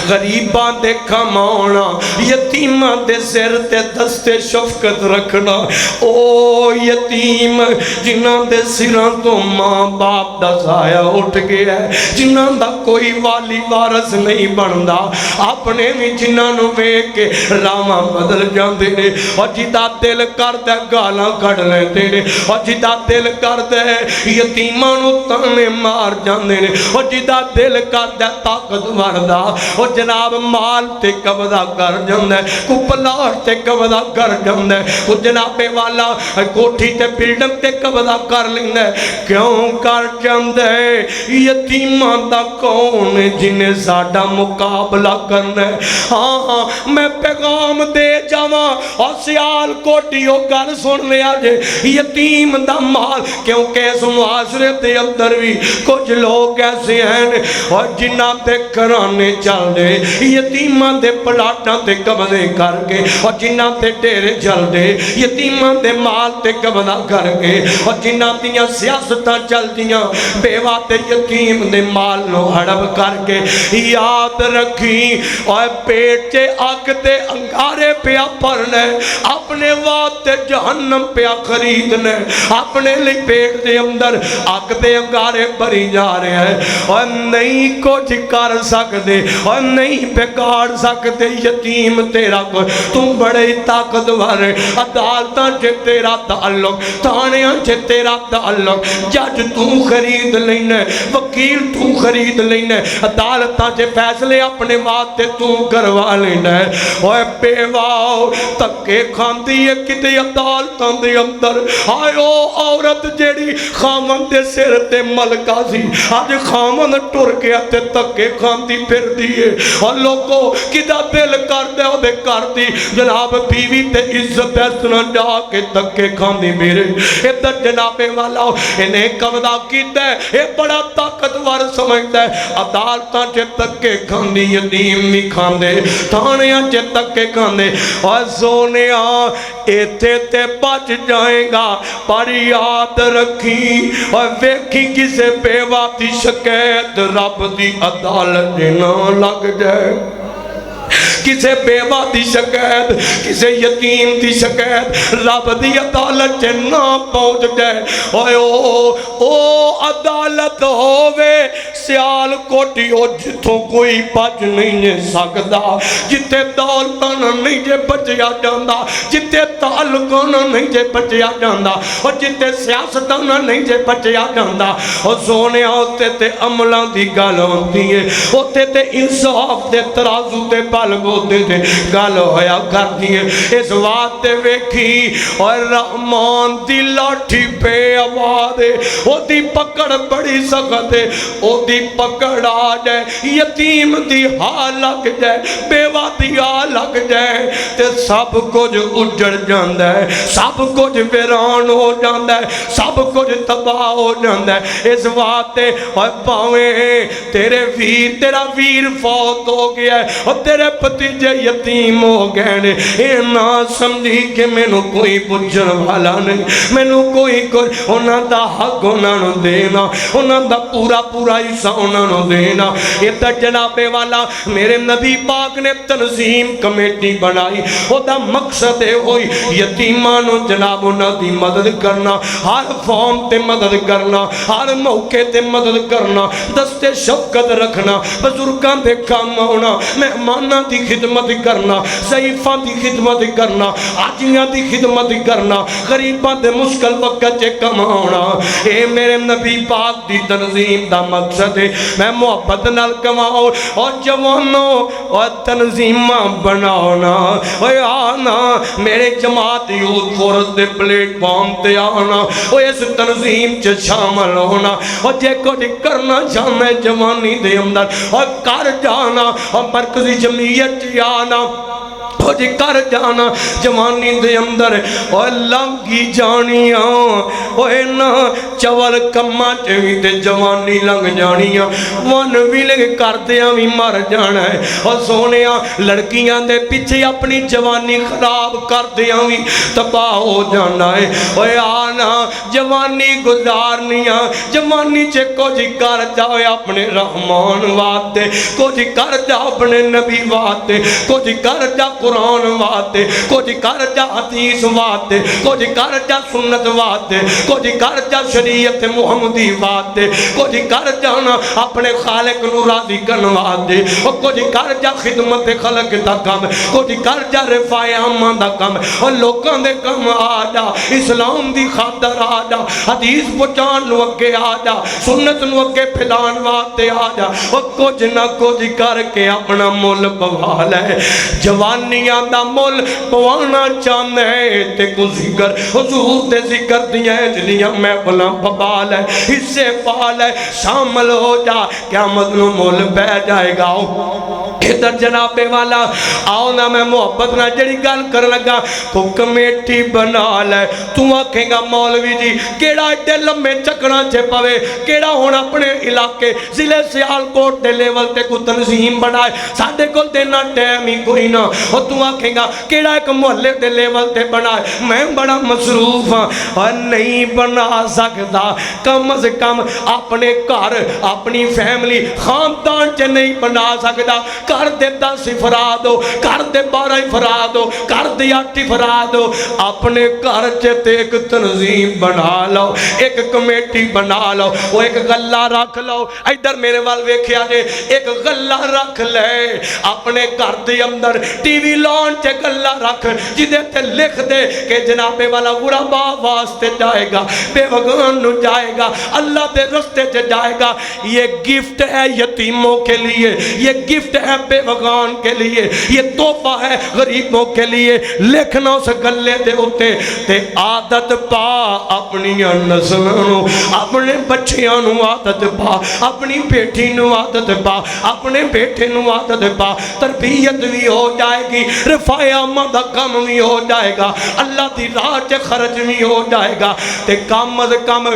غریباں دے کمانا، یتیماں دے سر تے دستے شفقت رکھنا، او یتیم جنہاں دے سراں تو ماں باپ دا سایہ اٹھ گیا ہے، جنہاں دا کوئی والی وارث نہیں بندا، اپنے بھی جنہاں نو ویکھ کے راواں بدل جاندے نے، اور جدا دل کردا گالاں کڈ لیندے نے، اور جدا دل کردا یتیماں نو تانے مار جاندے نے، اور جدا دل کردا طاقتور دا، اور جناب مال تے قبضہ کر جاندے، کو پلاٹ تے قبضہ کر جاندے، کو جناب والا کوٹھی تے بلڈنگ تے قبضہ کر لیندے۔ کیوں کر جاندے؟ یتیماں دا کون جنہیں ساڈا مقابلہ کرنا ہے؟ ہاں میں پیغام دے جاواں اور سیال کوٹی ہو گل سن لیا جے، یتیم دا مال، کیونکہ اس معاشرے دے اندر بھی کچھ لوگ ایسے ہیں اور جنہاں دے گھرانے چل دے یتیماں دے پلاٹاں تے قبضے کر کے، اور جنہاں تے ڈیرے چل دے یتیماں دے مال تے قبضہ کر کے، اور جنہاں دیاں سیاستاں چل دیاں بیوہ تے یتیم دے مال نو ہڑپ کر کے۔ یاد رکھی اور پیٹ چے آگ تے انگارے پیا پڑھنے، اپنے واسطے جہنم پیا خریدنے، اپنے لئے پیٹ دے اندر آگ تے انگارے بھری جا رہے ہیں اور نہیں کچھ کر سکتے اور نہیں بگاڑ سکتے۔ یتیم تیرا کو تم بڑے طاقتور، عدالتاں چے تیرا تعلق، تھانیاں چے تیرا تعلق، جج تو خرید لینے، وکیل تو خرید لینے، عدالتاں چے فیصلے اپنے واسطے تو کروا لینا ہے۔ اوے بیواؤ تکے کھاندی ہے کتے عدالتاں دے اندر، آئے او عورت جیڑی خامن دے سر تے ملکہ سی، آج خامن ٹر گیا تے تکے کھاندی پھر دیئے، اور لوگوں کدہ دل کر دے او دے کر دی، جناب بیوی تے عزت ایسنا جا کے تکے کھاندی میرے ادھر جناب والا انہیں قبضہ کیتا ہے، اے بڑا طاقتور سمجھتا ہے۔ عدالتاں چے تکے کھاندی یتیم نہیں کھاندے، تھانیاں چے تکے کھاندے، اور سونیا ایتھے تے بچ جائے گا، پر یاد رکھی اور ویکھی کسے بیوہ دی شکایت رب دی عدالت نہ لگ جائے، کسے بیوہ دی شکایت، کسے یتیم دی شکایت رب دی عدالت نہ پہنچ جائے۔ او عدالت ہووے سیال کوٹی ہو جتوں کوئی بچ نہیں جے سکدا، جتے دولتاں نہیں جے بچیا جاندا، جتے تعلقاں نہیں جے بچیا جاندا، اور جتے سیاستاں نہیں جے بچیا جاندا، اور سونے ہوتے تے عملاں دی گل ہوندی ہے، ہوتے تے انصاف دے ترازو تے پل ہوتے تے گل ہویا کر دیئے۔ اس واسطے ویکھی اور رحمان دی لاٹھی پہ آواز ہے، او دی پکڑ بڑی سخت ہے، او دی پکڑ آ جائے، یتیم دی ہاں لگ جائے، بیوہ دی ہاں لگ جائے، تے سب کچھ اجڑ جاندہ ہے، سب کچھ ویران ہو جاندہ ہے، سب کچھ تباہ ہو جاندہ ہے۔ اس واسطے اور پاویں تیرے ویر، تیرا ویر فوت ہو گیا ہے اور تیرے بھتیجے یتیم ہو گئے، اے نہ سمجھی کہ میں نو کوئی پوچھن والا نہیں، میں نو کوئی انہاں دا حق انہاں نو دینا، انہاں دا پورا پورا حصہ انہاں نو دینا۔ یہ تا جناب والا میرے نبی پاک نے تنظیم کمیٹی بنائی، او دا مقصد ہے ہوئی یتیمان و جناب انہاں دی مدد کرنا، ہر فارم تے مدد کرنا، ہر موقع تے مدد کرنا، دستے شفقت رکھنا، بزرگاں دے کام ہونا، مہماناں دی خدمت کرنا، ضعیفاں دی خدمت کرنا، آجیاں دی خدمت کرنا، غریباں دے مشکل وقت چے کماؤنا۔ اے میرے نبی پاک دی تنظیم دا مقصد ہے میں محبت نال کماؤ اور جوانوں اور تنظیماں بناؤنا، اور آنا میرے جماعت یوتھ فورس دے پلیٹ فارم تے آنا، اور اس تنظیم چے شامل ہونا، اور جے کچھ کرنا چاہنا جوانی دے اندر اور کر جانا، اور مرکزی جمعیت چے آنا جی کر جانا جوانی دے اندر، اور لنگی جانیاں اوے نا چول کماں چوی تے جوانی لنگ جانیاں، ون ویلنگ کردیاں بھی مر جانا ہے، اور سونیاں لڑکیاں دے پیچھے اپنی جوانی خراب کردیاں بھی تباہ ہو جانا ہے۔ اوے آنا جوانی گزارنیاں، جوانی چے کچھ کر جاؤ اپنے رحمان واسطے، کچھ کر جاؤ اپنے نبی واسطے، کچھ کر جا قرآن قرآن واسطے، کچھ کر جا حدیث واسطے، کچھ کر جا سنت واسطے، کچھ کر جا شریعت محمدی واسطے، کچھ کر جانا اپنے خالق نو راضی کرن واسطے، کچھ کر جا خدمت خلق دا کم، کچھ کر جا رفاع عامہ دا کم، اور لوکاں دے کم آ جا، اسلام دی خاطر آ جا، حدیث پہنچان نو اگے آ جا، سنت نو اگے پھیلان واسطے آ جا، اور کچھ نہ کچھ کر کے اپنا مول پوا لے۔ جوانیاں دا مول پوانا چاہنے تے کو ذکر حضور دے ذکر دیاں جنیاں میں بلا پوا لے، حصے پا لے، شامل ہو جا، قیامت نو مول بہ جائے گا۔ ادھر جناب والا آؤ نا میں محبت نہ جڑی گل کر لگا، کو کمیٹی بنا لے۔ تو آکھیں گا مولوی جی کیڑا ایڈے لمبے چکراں چے پوے، کیڑا ہون اپنے علاقے ضلع سیالکوٹ دے لیول تے کو تنظیم بنائے، ساڈے کول دینا ٹائم ہی کوئی نہ۔ اور تو آکھیں گا کیڑا ایک محلے دے لیول تے بنائے، میں بڑا مصروف ہاں اور نہیں بنا سکتا۔ کم از کم اپنے گھر اپنی فیملی خاندان چ نہیں بنا سکتا، کر دے 10 افراد ہو، کر دے 12 افراد ہو، کر دے 8 افراد ہو، اپنے گھر چتے ایک تنظیم بنا لو، ایک کمیٹی بنا لو، وہ ایک غلہ رکھ لو۔ ادھر میرے وال ویکھیا جے، ایک غلہ رکھ لے اپنے گھر دے اندر، ٹی وی لان چے غلہ رکھ جدے تے لکھ دے کہ جناب والا غربا واسطے جائے گا، بے وگان نو جائے گا، اللہ دے رستے چے جائے گا۔ یہ گفٹ ہے یتیموں کے لیے، یہ گفٹ ہے بے وگان کے لیے، یہ تحفہ ہے غریبوں کے لیے۔ لکھنا اس گلے دے ہوتے تے عادت پا اپنی نسلوں نو، اپنے بچیاں نو عادت پا، اپنی بیٹی نو عادت پا، اپنے بیٹے نو عادت پا، تربیت بھی ہو جائے گی، رفاع عامہ دا کم بھی ہو جائے گا، اللہ دی راہ چ خرچ بھی ہو جائے گا۔ تے کم از کم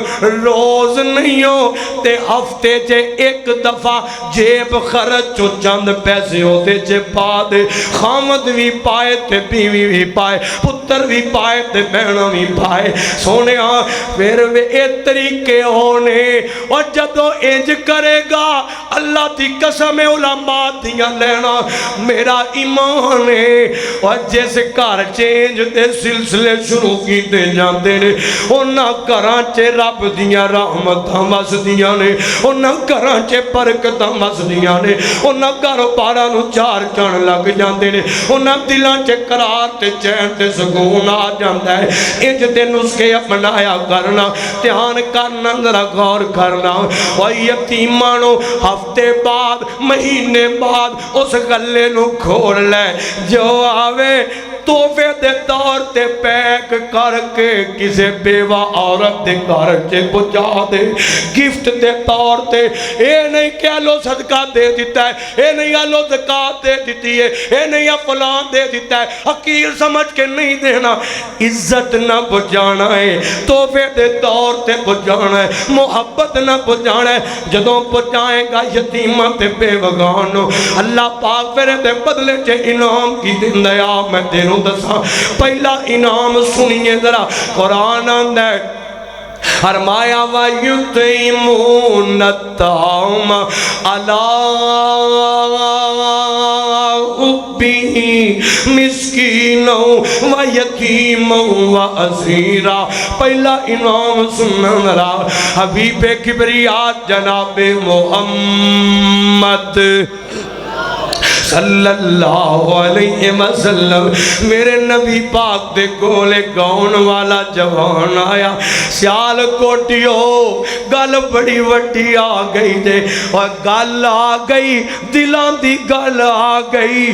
روز نہیں ہو تے ہفتے چ ایک دفعہ جیب خرچ چو چند پیسے ہوتے چے پا دے، خامد بھی پائے تے بیوی بھی پائے، پتر بھی پائے تے بہنہ بھی پائے۔ سونے ہاں پھر وہ اے طریقے ہونے، اور جدو انج کرے گا اللہ دی قسم علماء دیا لینا میرا ایمان ہے۔ اور جیسے گھر چینج دے سلسلے شروع کی دے جاندے نے، انہاں گھراں چے رب دیا رحمتاں وس دیاں نے، انہاں گھراں چے برکتاں وس دیاں نے، انہاں کاروباراں نو چار چان لگ جاندے نے، انہاں دلاں چے قرار تے چین تے سکون آ جاندا ہے۔ انج دے نسخے اپنایا کرنا، دھیان کرنا، ذرا غور کرنا۔ اور یتیمانو ہفتے بعد مہینے بعد اس گلے نو کھول لے، جو آوے تحفے دے طور تے پیک کر کے کسے بیوہ عورت دے گھر چے پہنچا دے، گفٹ دے طور تے۔ اے نہیں کہ اللہ صدقہ دے دیتا ہے، اے نہیں اللہ زکاة دے دیتی ہے، اے نہیں فلان دے دیتا ہے، حقیر سمجھ کے نہیں دینا۔ عزت نہ پہنچانا ہے، تحفے دے طور تے پہنچانا ہے، محبت نہ پہنچانا ہے۔ جدوں پہنچائے گا یتیمہ تے بے وگانو، اللہ پاک پھر دے بدلے چے انعام کی دن دیا میں دینوں دسا۔ پہلا انعام سنیے ذرا، قرآن اندر فرمایا وَيُطْعِمُونَ الطَّعَامَ عَلَىٰ حُبِّهِ مِسْكِينًا وَيَتِيمًا وَأَسِيرًا۔ پہلا انعام سننا رہا حبیب کبریات جناب محمد صلی اللہ علیہ وسلم۔ میرے نبی پاک دے کولے گاؤن والا جوان آیا، سیال کوٹیو گل بڑی وڈی آ گئی دے، اور گل آ گئی دلان دی گل آ گئی۔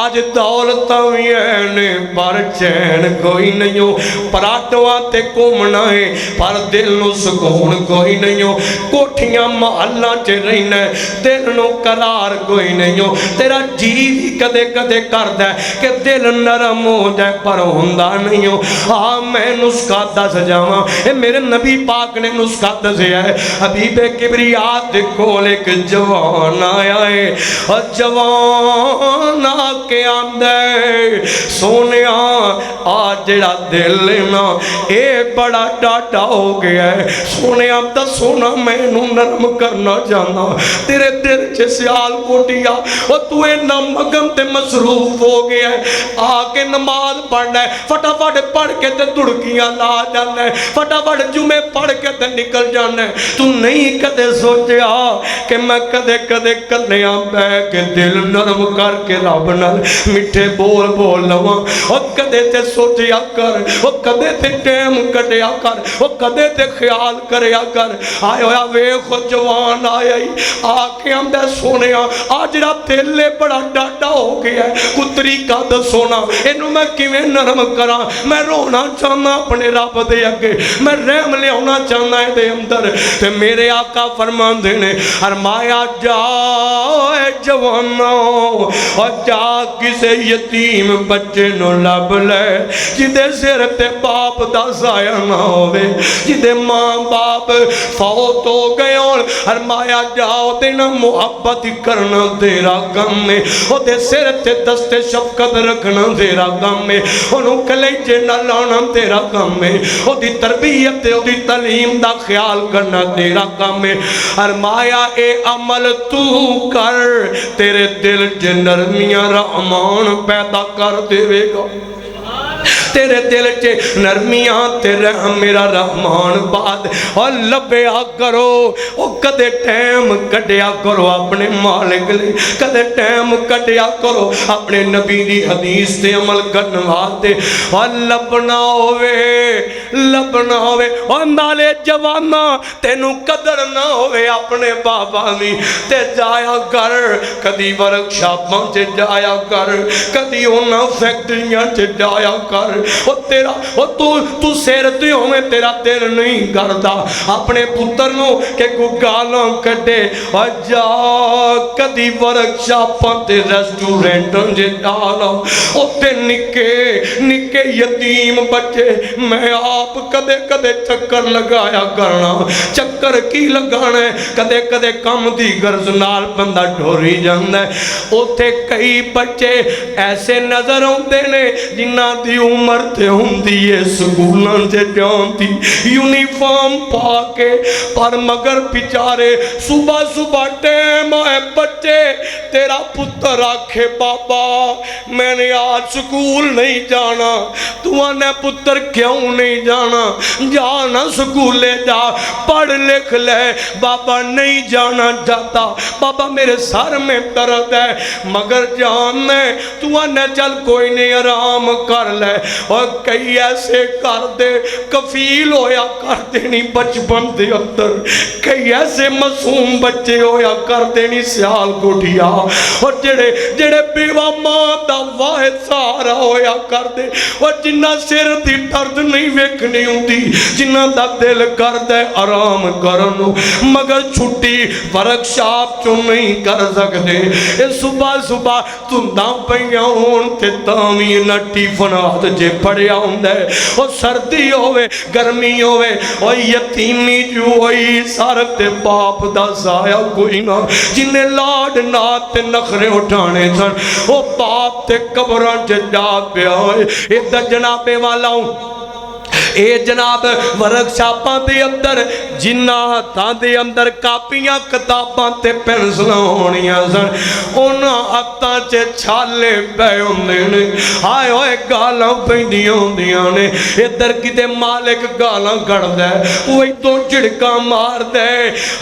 آج دولتاں بھی ہیں پر چین کوئی نہیں ہو، پراٹواں تے گھومنا ہے پر دل نو سکون کوئی نہیں ہو، کوٹھیاں محلاں چ رہنا ہے دل نو قرار کوئی نہیں ہو۔ تیرا جی بھی کدے کدے کردا ہے کہ دل نرم ہو جائے پر ہوندا نہیں ہو۔ ہاں میں نسخہ دس جاواں، اے میرے نبی پاک نے نسخہ دسیا ہے۔ حبیب کبریات دے کول ایک جوان آیا ہے، اور جوان آ کے آندے سونیا آ جڑا دل نا اے بڑا ڈاٹا ہو گیا ہے، سونیا دا سونا میں نو نرم کرنا جانا، تیرے دل چے سیال کوٹیا، اور تو اے بندہ مگن تے مصروف ہو گیا ہے، آ کے نماز پڑھنا ہے، فٹافٹ پڑھ کے تے دڑکیاں لا جانا ہے، فٹافٹ جمعے پڑھ کے تے نکل جانا ہے۔ تو نہیں کدے سوچیا کہ میں کدے کدے کلیاں بہ کے دل نرم کر کے رب نال میٹھے بول بول لواں، اور کدے تے سوچیا کر، وہ کدے تے ٹائم کٹیا کر، وہ کدے تے خیال کریا کر۔ آئے ہویا ویخ جوان آیا ہی آ کے آمدہ سونیا آج را تیلے بڑا ڈاٹا ہو گیا ہے، کتری کا دا سونا انہوں میں کیویں نرم کرا، میں رونا چاہنا اپنے رب دے اگے، میں رحم لے ہونا چاہنا ہے دے اندر۔ تے میرے آقا فرمان دینے فرمایا جا اے جوانوں اور جا کسے یتیم بچے نو لب لے جدے سر تے باپ دا سایہ نہ ہوئے، جدے ماں باپ فوت ہو گئے، اور فرمایا جاؤ دینا محبت کرنا تیرا کم ہے، او دے سر تے دست شفقت رکھنا تیرا کم ہے، انہوں کلیجے نہ لانا تیرا کم ہے، او دی تربیت او دی تعلیم دا خیال کرنا تیرا کم ہے۔ فرمایا اے عمل تو کر تیرے دل چ نرمیاں رحمان پیدا کر دے گا، تیرے دل چے نرمیاں تے رحم میرا رحمان باد، اور لبیا کرو او کدے ٹائم کٹیا کرو اپنے مالک لے، کدے ٹائم کٹیا کرو اپنے نبی دی حدیث تے عمل کرنے واسطے، اور لبنا ہوئے اور نالے جوانا تینوں قدر نہ ہوئے اپنے بابا دی، تے جایا کر کدی ورک شاپاں تے جایا کر، کدی اونا فیکٹریاں تے جایا کر، تو سیرتی ہوئے تیرا دل نہیں کردا اپنے پتر نو کہ کو گالاں کٹے، اور جا کدی ورک شاپاں تے ریسٹورنٹاں جے ڈالا اوتے نکے یتیم بچے، میں آپ کدے کدے چکر لگایا کرنا، چکر کی لگانا ہے، کدے کدے کم دی غرض نال بندہ ڈھوری جاندہ ہے، اوتے کئی بچے ایسے نظر ہوندے نے جنہ دی عمر تے ہوندی ہے سکولاں تے جانتی یونیفارم پا کے، پر مگر بیچارے صبح صبح ٹائم آئے بچے تیرا پتر آکھے بابا میں نے آج سکول نہیں جانا، تو آنے پتر کیوں نہیں جانا، جانا سکول لے جا پڑھ لکھ لے، بابا نہیں جانا جاتا، بابا میرے سر میں درد ہے، مگر جاننے تو آنے چل کوئی نہیں آرام کر لے، اور کئی ایسے کر دے کفیل ہویا کر دینی بچپن دے اندر، کئی ایسے معصوم بچے ہویا کر دینی سیال گھٹیا، اور جڑے بیوہ ماں دا واحد سہارا ہویا کر دے، اور جنہ سر دی درد نہیں ویکھنی ہوندی، جنہ دا دل کر دے آرام کرنو، مگر چھٹی ورک شاپ چو نہیں کر سکتے، صبح صبح تندہ پہیاں ہون تے تامی نٹی فنات جے پڑیا ہوندے، اور سردی ہوئے گرمی ہوئے، اور یتیمی جو ہوئی سارتے باپ دا سایہ کوئی نہ، جنہیں لاڈ نات تے نخرے اٹھانے سن، وہ باپ تے قبران چے جا پہ آئے، ادھر جنابے والا ہوں، اے جناب ورک شاپاں دے اندر جناتاں دے اندر کاپیاں کتاباں تے پینسلاں ہونیاں سن، انہاں ہتھاں چے چھالے پے ہوندے نے، آئے ہوئے گالاں پیندیاں ہوندیاں نے، ادھر کتے مالک گالاں کڑدا ہے، وہی تو چڑکاں مار دے،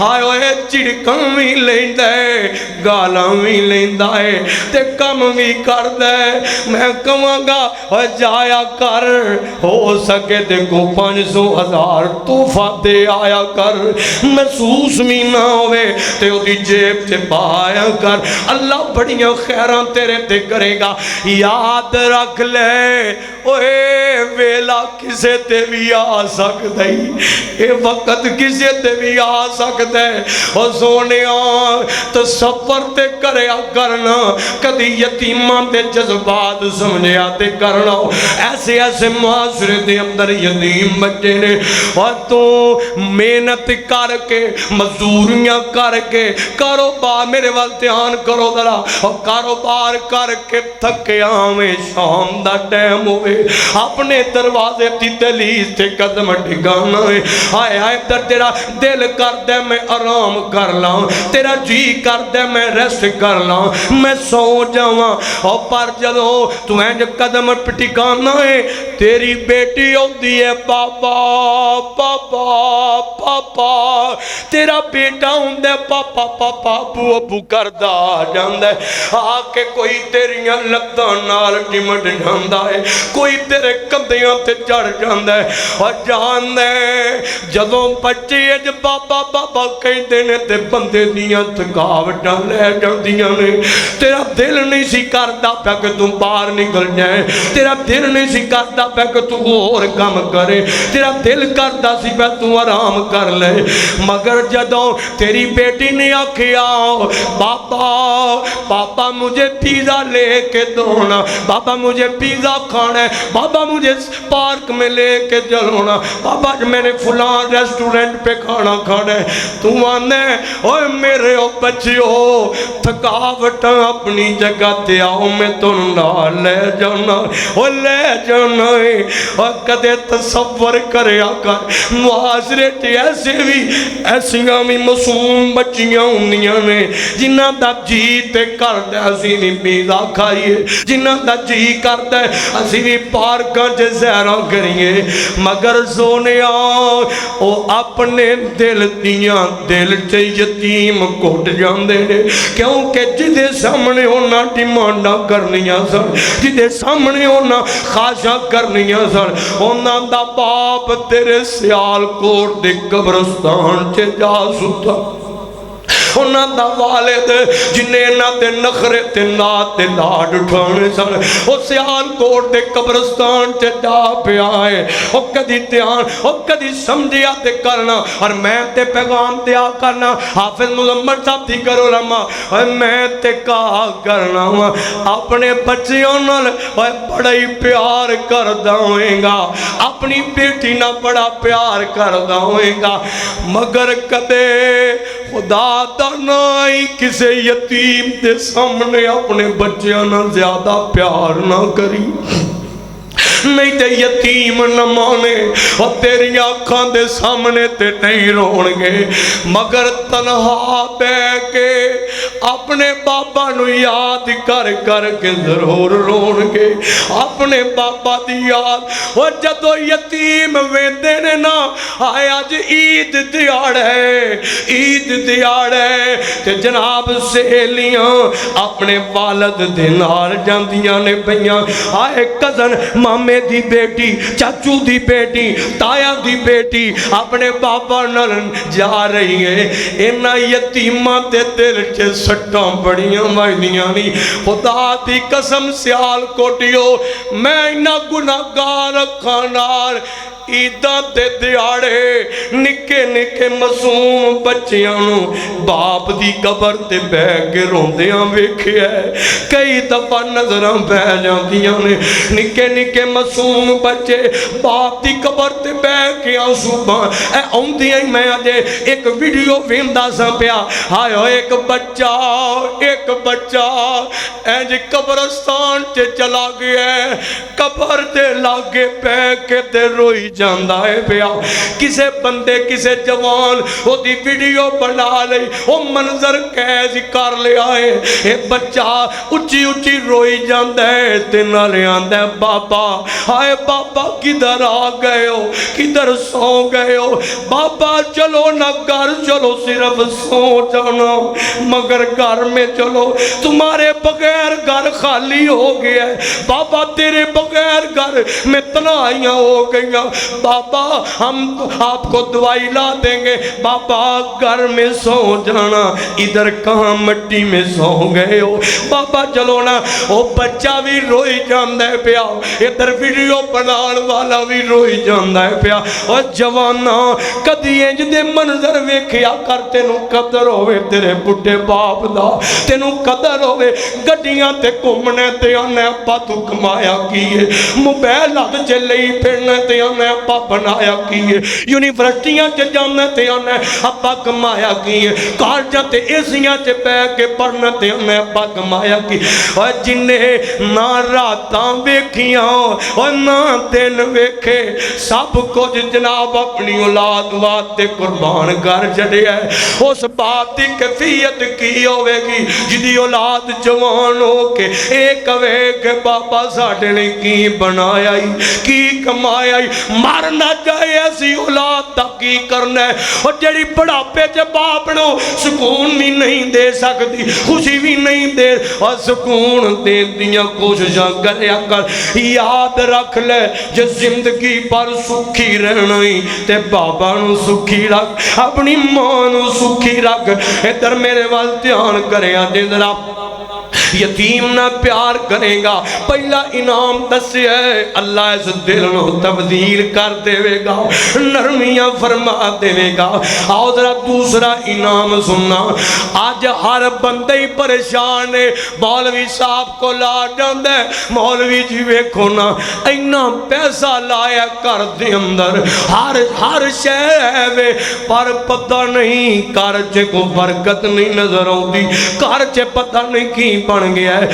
آئے ہوئے چڑکاں بھی لیندے گالاں بھی لیندا ہے تے کم بھی کردا ہے۔ میں کہاں گا اور جایا کر، ہو سکے تے کو 500,000 توفہ دے آیا کر، محسوس بھی نہ ہوئے تے او دی جیب تے پایا کر، اللہ بڑیاں خیران تیرے تے کرے گا۔ یاد رکھ لے اوے ویلا کسے تے بھی آ سکتا ہی، اے وقت کسے تے بھی آ سکتا ہے، اور سونیاں تصور تے کریا کرنا، کدی یتیمان تے جذبات سمجھیا تے کرنا، ایسے معاشرے دے اندر یتیم بچے نے اور تو محنت کر کے مزدوریاں کر کے کاروبار میرے وال دھیان کرو ذرا اور کاروبار کر کے تھکے آویں شام دا ٹائم ہوئے اپنے دروازے دی دہلیز تے قدم ٹھکانا ہے ہائے ہائے در تیرا دل کر دے میں آرام کر لاں تیرا جی کر دے میں ریسٹ کر لاں میں سو جاواں اور پر جدو تو اینج قدم ٹھکانا ہے تیری بیٹی ہوندی ہے پاپا پاپا پاپا تیرا بیٹا ہوندے پاپا پاپا ابو ابو کردہ جاندے آ کے کوئی تیریاں لگتاں نال ٹمٹ جاندہ ہے کوئی تیرے کندیاں تے چڑھ جاندے اور جاندے جدوں بچے اج بابا بابا کہیں دینے تے بندے دیاں تھکاوٹاں لے جاندیاں نے تیرا دل نہیں سی کردا پیا کہ تم باہر نکل جائے تیرا دل نہیں سی کردا پیا کہ تو اور کام کرے تیرا دل کردا سی پیا تو آرام کر لے مگر جدوں تیری بیٹی نے آکھیا بابا بابا مجھے پیزا لے کے دونا بابا مجھے پیزا کھانا ہے بابا مجھے پارک میں لے کے چلونا بابا میں نے فلان ریسٹورنٹ پہ کھانا کھانا ہے تو آنے اوہ میرے او بچیو تھکاوٹ اپنی جگہ تے آؤ میں تو نہ لے جانا او لے جانا ہے اور کدے تصور کریا کر معاشرے تے ایسے بھی ایسیاں بھی معصوم بچیاں ہونیاں نے جنہاں دا جی تے کر دے اسی بھی پیزا کھائیے جنہاں دا جی کر دے اسی بھی پارکاں چے زہراں کریے مگر سونیا او اپنے دل دیاں دل چے یتیم کوٹ جاندے نے کیونکہ جدے سامنے ہونا ڈیمانڈاں کرنیاں سن جدے سامنے ہونا خواہشاں کرنیاں سن ہونا دا باپ تیرے سیال کوٹ دے قبرستان چے جا ستا انہاں دا والد جنہیں نہ تے نخرے تے نات تے لاڈ اٹھانے سن او سیال کوٹ دے قبرستان چے جا پہ آئے او کدی تیان او کدی سمجھیا تے کرنا اور میں تے پیغام دیا کرنا حافظ مزمر صاحب تھی کرو لما اور میں تے کہا کرنا اپنے بچیوں نال بڑا ہی پیار کردہ ہوئیں گا اپنی بیٹی نہ بڑا پیار کردہ ہوئیں گا مگر کدے خدا نائی کسے یتیم دے سامنے اپنے بچیاں نہ زیادہ پیار نہ کری نہیں تے یتیم نہ مانے اور تیری آنکھاں دے سامنے تے نہیں رون گے مگر تنہا بے کے اپنے بابا نو یاد کر کر کے ضرور رون گے اپنے بابا دی یاد اور جدو یتیم ویندے نے نا آئے آج عید دیار ہے عید دیار ہے تے جناب سہیلیاں اپنے والد دے نال جاندیاں نے پہیاں آئے کزن مامے دی بیٹی چاچو دی بیٹی تایا دی بیٹی اپنے بابا نال جا رہی ہے انہا یتیمہ تے دل چے سٹاں بڑیاں مائنیاں نہیں خدا دی قسم سیال کوٹیو میں انہا گناہگار کھانار عیداں تے دیاڑے نکے نکے معصوم بچیاں نو باپ دی قبر تے بہ کے روندیاں ویکھے ہے کئی دفعہ نظراں بہ جاندیاں نے نکے نکے معصوم بچے باپ دی قبر تے بہ کے آنسو اے اوندیاں ہی میں آجے ایک ویڈیو ویندا سا پیا ہائے ایک بچہ اینج قبرستان چے چلا گیا ہے قبر تے لاگے بہ کے تے روئی جاندہ ہے پیا کسے بندے کسے جوان وہ دی ویڈیو بنا لئی وہ منظر کیسی کر لے آئے ایک بچہ اچھی اچھی روئی جاندہ ہے تینا لے آندہ ہے بابا آئے بابا کدھر آ گئے ہو کدھر سو گئے ہو بابا چلو نہ گھر چلو صرف سو جانا مگر گھر میں چلو تمہارے بغیر گھر خالی ہو گیا ہے بابا تیرے بغیر گھر میں تنہائیاں ہو گئیاں بابا ہم آپ کو دوائی لا دیں گے بابا گھر میں سو جانا ادھر کہاں مٹی میں سو گئے ہو بابا چلو نا وہ بچہ بھی روئی جاندہ ہے پیا ادھر ویڈیو بنان والا بھی روئی جاندہ ہے پیا اور جوانا کدی انج دے منظر ویکھیا کر تینوں قدر ہوئے تیرے بڑھے باپ دا تینوں قدر ہوئے گڈیاں تے گھومنے تے آنے ابا تو کمایا کیے موبائل ہاتھ چ لئی پھرنا تے آنا ابا بنایا کی ہے، یونیورسٹیاں چ جانا تے آنا ابا کمایا کی ہے، کالجاں تے ایسیاں چ پہ کے پڑھنا تے آنا ابا کمایا کی۔ اور جنہیں نہ راتاں ویکھیاں اور نہ دن ویکھے، سب کچھ جناب اپنی اولاد واسطے قربان کر چھڈیا ہے۔ اس بات کی کیفیت کی ہوے گی جدی اولاد جوان ہو کے ایک کہے کہ بابا ساڈے نے کی بنایا کی کمایا، مر نہ جائے ایسی اولاد دا کی کرنا ہے۔ اور جڑی بڑھاپے چ باپ نو سکون بھی نہیں دے سکتی، خوشی بھی نہیں دے، اور سکون دے دیاں کوششاں کریا کر۔ یاد رکھ لے جے زندگی پر سکھی رہنا ہی تے بابا نو سکھی رکھ، اپنی ماں نو سکھی رکھ۔ ادھر میرے وال دھیان کرے آدھے ذرا، یتیم نہ پیار کرے گا پہلا انعام دسے ہے اللہ اس دل نو تبدیل کر دے گا، نرمیاں فرما دے گا۔ آؤ ذرا دوسرا انعام سننا، آج ہر بندے ہی پریشان ہے، مولوی صاحب کو لا جاندے مولوی جی ویکھو نا اینا پیسہ لایا کر دے اندر، ہر شے ہے پر پتہ نہیں کر چے کو برکت نہیں نظر آؤندی، کر چے پتہ نہیں کی بن گیا ہے۔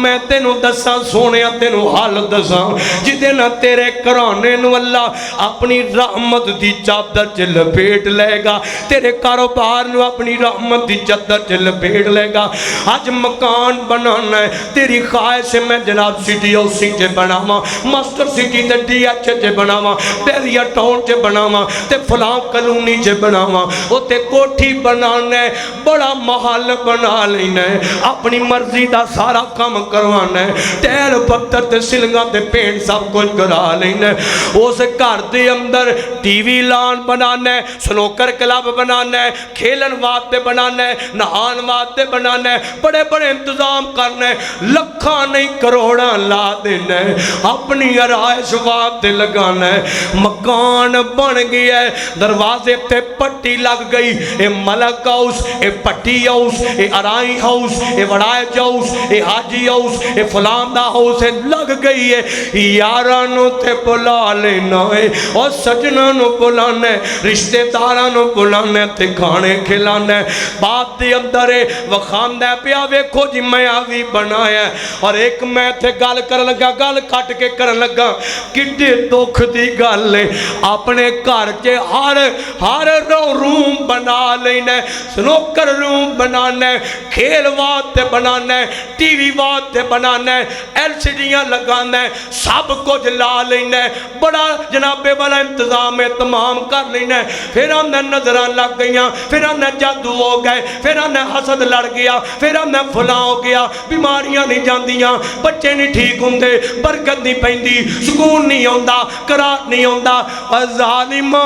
میں تینوں دساں سونے تینوں حال دساں، جدے نہ تیرے کرانے نو اللہ اپنی رحمت دی چادر چ لپیٹ لے گا، تیرے کاروبار نو اپنی رحمت دی چادر چ لپیٹ لے گا۔ آج مکان بنانا ہے، تیری خواہش میں جناب سٹی ہاؤسنگ چ بناواں، ماسٹر سٹی تے ڈی ایچ چ بناواں، بیریا ٹاؤن چ بناواں، تے فلاں کالونی چ بناواں، او تے کوٹھی بنانا ہے، بڑا محل بنا لینا ہے، اپنی مرضی دا سارا کام کروانا ہے، ٹیل پتھر تے سلنگاں تے پینٹ سب کچھ کرا لینا ہے۔ اس گھر دے اندر ٹی وی لان بنانا ہے، سنوکر کلب بنانا ہے، کھیلن واسطے بنانا ہے، نہان واسطے بنانا ہے، بڑے بڑے انتظام کرنا ہے، لکھاں نہیں کروڑاں لا دینا ہے، اپنی آرائش واسطے لگانا ہے۔ مکان بن گیا ہے، دروازے تے پٹی لگ گئی، اے ملک ہاؤس، اے پٹی ہاؤس، اے ارائی ہاؤس، اے وڑائے ہاؤس، اے حاجی ہاؤس، اے فلان دا ہاؤس لگ گئی ہے۔ یارانو تے بلا لینا ہے اور سجنانو بلانا ہے، رشتہ دارانو بلانا ہے تے کھانے کھلانا ہے۔ بات دے اندر ہے وخاندہ پیا ویکھو جی میں آوی بنایا ہے، اور ایک میں تھے گال کرن لگا، گال کٹ کے کرن لگا، کڈے دکھ دی گال ہے، اپنے گھر کے ہر روم بنا لینا ہے، سنوکر روم بنانا ہے، کھیل واسطے بنانا ہے، ٹی وی واسطے بنانا ہے، ایل سی ڈیاں لگانا ہے، سب کچھ لا لینا ہے، بڑا جنابے والا انتظام ہے، تمام کر لینا ہے۔ پھر ہم نے نظران لگ گئیاں، پھر ہم نے جادو ہو گئے، پھر ہم نے حسد لڑ گیا، پھر ہم نے فلاں ہو گیا، بیماریاں نہیں جاندیاں، بچے نہیں ٹھیک ہوندے، برکت نہیں پیندی، سکون نہیں ہوندا، قرار نہیں ہوندا۔ اور ظالم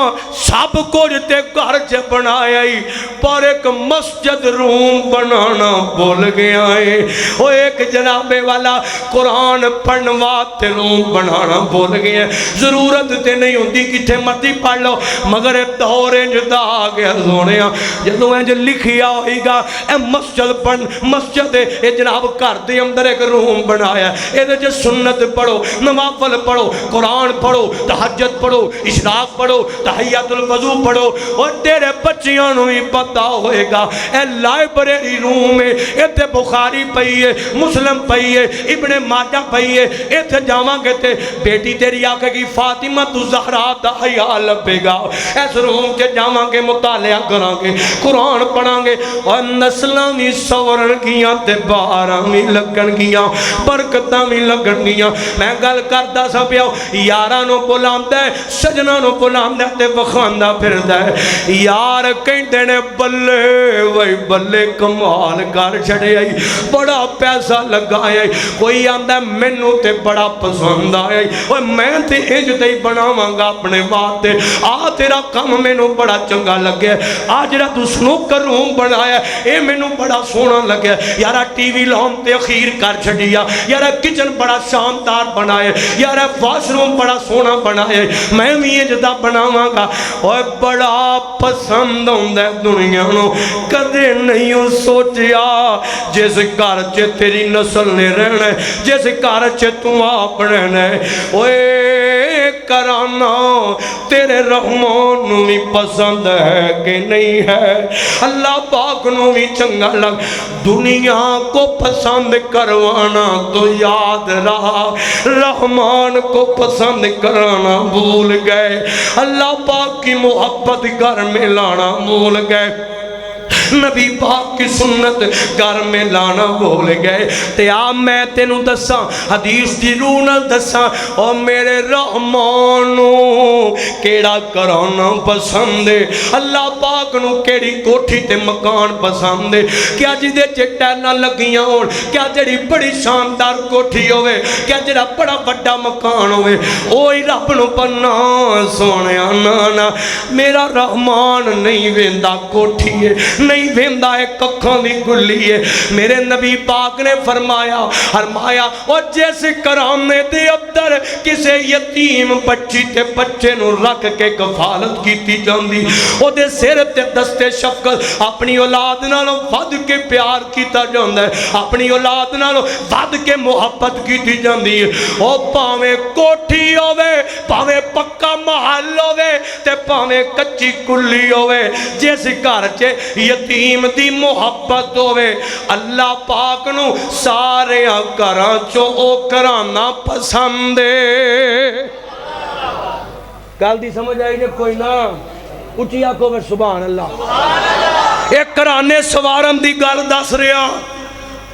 سب کچھ تے گھر چ بنایا ہی، پر ایک مسجد روم بنانا بھول گیا ہے۔ وہ ایک جنابے والا قرآن پڑھنواتے روم بنانا بھول گیا ہے۔ ضرورت تے نہیں ہوندی کتھے مرضی پڑھ لو، مگر ایک دور جدا آ گیا سونے، جدوں انج لکھیا ہوئے گا اے مسجد اے جناب گھر دے اندر ایک روم بنایا ہے، اے دے سنت پڑھو، نوافل پڑھو، قرآن پڑھو، تہجد پڑھو، اشراق پڑھو، تحیات الوضو پڑھو، اور تیرے بچیاں نو ہی پتہ ہوئے گا اے لائبریری روم ہے، اے تے بخاری پئی ہے، مسلم پئی ہے، ابن ماجہ پئی ہے، اے تے جاواں گے تے بیٹی تیری آکھے گی فاطمہ الزہرا دا حیا لبے گا، اس روم کے جاواں گے مطالعہ کراں گے، قرآن پڑھاں گے، اور نسلاں بھی سورن گیاں تے باراں بھی لگن گیاں، برکتاں بھی لگن گیاں۔ میں گل کردا سا پیاؤ، یاراں نو بلاندا ہے، سجناں نو بلاندا تے وکھاندا پھردا ہے، یار کہندے نے بلے وے بلے کمال کر چھڑے آئی، بڑا پیسہ لگایا، کوئی آندا مینوں تے بڑا پسند آیا، اوے میں تے انج تے ہی بناواں گا اپنے واسطے، آ تیرا کم مینوں بڑا چنگا لگیا، آ جڑا تو سنوکر روم بنایا اے مینوں بڑا سونا لگیا، یارا ٹی وی لام تے اخیر کر چھڈیا، یارا کچن بڑا شاندار بنایا، یارا واش روم بڑا سونا بنایا، میں بھی انج دا بناواں گا۔ اوے بڑا پسند ہوندا دنیا نو، کدے نہیں سوچیا جس گھر گھر چ تیری نسل نے رہنا ہے، جس گھر چ تو آپ رہنا ہے، اوے کرانا تیرے رحمان نو بھی پسند ہے کہ نہیں ہے؟ اللہ پاک نو بھی چنگا لگ، دنیا کو پسند کروانا تو یاد رہا، رحمان کو پسند کرانا بھول گئے، اللہ پاک کی محبت گھر میں لانا بھول گئے، نبی پاک کی سنت گھر میں لانا بھول گئے۔ تے آپ میں تینوں دساں حدیث دی روح نال دساں، او میرے رحمانو کیڑا کرانا پسند ہے، اللہ پاک نو کیڑی کوٹھی تے مکان پسند ہے، کیا جدے چٹینا لگیاں ہون، کیا جڑی بڑی شاندار کوٹھی ہوئے، کیا جڑا بڑا بڑا مکان ہوئے، اوہی رب نو پنا سونیا نانا میرا رحمان نہیں ویندا کوٹھی ہے، نہیں ویندا ہے ککھاں دی گلی ہے۔ میرے نبی پاک نے فرمایا اور جیسے کرانے دے اندر کسے یتیم بچی تے بچے نو رکھ کے کفالت کیتی جاندی، او دے سر تے دستے شفقت اپنی اولاد نالوں ود کے پیار کیتا جاندا ہے، اپنی اولاد نالوں ود کے محبت کیتی جاندی ہے، او پاویں کوٹھی ہوے پاویں پکا محل ہوے تے پاویں کچی کلی ہوے، جس گھر چ یتیم دی محبت ہوے اللہ پاک نو سارے گھراں چوں او کرانا پسند ہے۔ گل دی سمجھ آئی جے کوئی نہ اچھی آکھو میں سبحان اللہ۔ ایک کرانے سوارن دی گل دس رہا،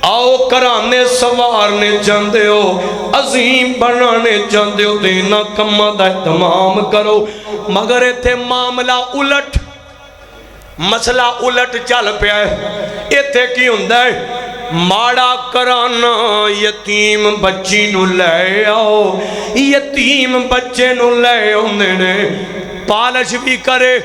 آؤ کرانے سوارنے چاہتے ہو، عظیم بنانے چاہتے ہو، دینا کمہ دا اہتمام کرو، مگر ایتھے معاملہ الٹ، مسئلہ الٹ چل پیا ہے۔ ایتھے کی ہوندہ ہے ماڑا کرانا یتیم بچی نو لے آؤ، یتیم بچے نو لے ہوندے نے، پالش بھی کرے،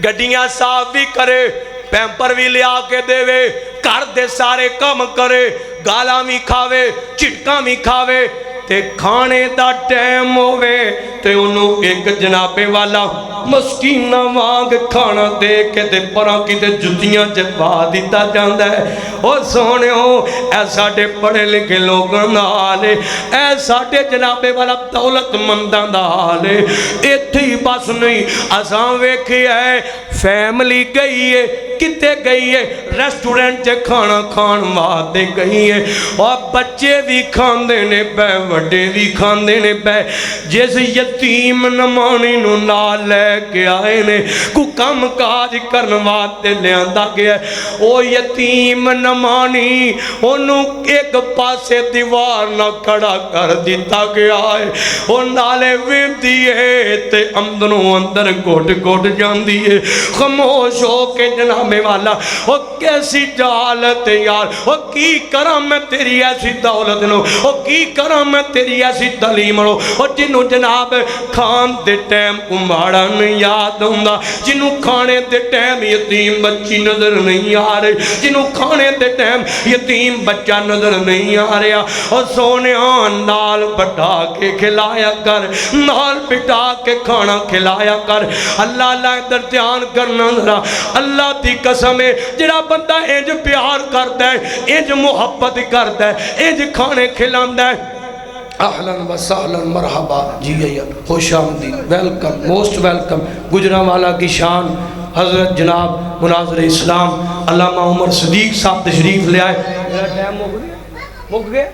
گڈیاں صاف بھی کرے، پیمپر بھی لیا کے دے وے، کر دے سارے کم کرے، گالاں بھی کھاوے، چٹکاں بھی کھاوے، تے کھانے دا ٹیم ہوئے تے انہوں ایک جنابے والا مسکینہ وانگ کھانا دے کے تے پرا کی تے جتیاں جبا دیتا جاندہ ہے۔ اور سونے ہو اے ساڑھے پڑھے لکھے لوگاں دا حالے، اے ساڑھے جنابے والا دولت مندان دا حالے، اتھی بس نہیں آسان ویکھی ہے فیملی گئی ہے، کتے گئی ہے ریسٹورنٹ چے کھانا کھان وادے گئی ہے، اور بچے بھی کھان دینے پہ وڈے بھی کھان دینے پہ، جیسے یتیم نمانی نو نہ لے کے آئے نے کو کم کاج کرنواتے لے آندہ گیا ہے، او یتیم نمانی انہوں ایک پاسے دیوار نہ کھڑا کر دیتا گیا ہے، او نالے وین دیئے تے اندروں اندر گھوٹ گھوٹ جان دیئے، خاموش ہو کے جناب والا او کیسی جالت یار، او کی کرم میں تیری ایسی دولت نو، او کی کرم میں تیری ایسی تعلیم نو، او جنہوں جناب کھان دے ٹیم کمباڑا نہیں یاد ہوندہ، جنہوں کھانے دے ٹیم یتیم بچی نظر نہیں آ رہی، جنہوں کھانے دے ٹیم یتیم بچہ نظر نہیں آ رہا، اور سونے نال بٹھا کے کھلایا کر، نال بٹھا کے کھانا کھلایا کر، اللہ اللہ در دھیان کرنا ذرا، اللہ دی قسم ہے جڑا بندہ انج پیار کرتا ہے، انج محبت کرتا ہے، انج کھانے کھلاندہ ہے، اہلاً و سہلاً مرحبا، جی خوش آمدید، ویلکم، موسٹ ویلکم، گجرانوالہ کی شان حضرت جناب مناظر اسلام علامہ عمر صدیق صاحب تشریف لے آئے۔ میرا ٹائم مک گیا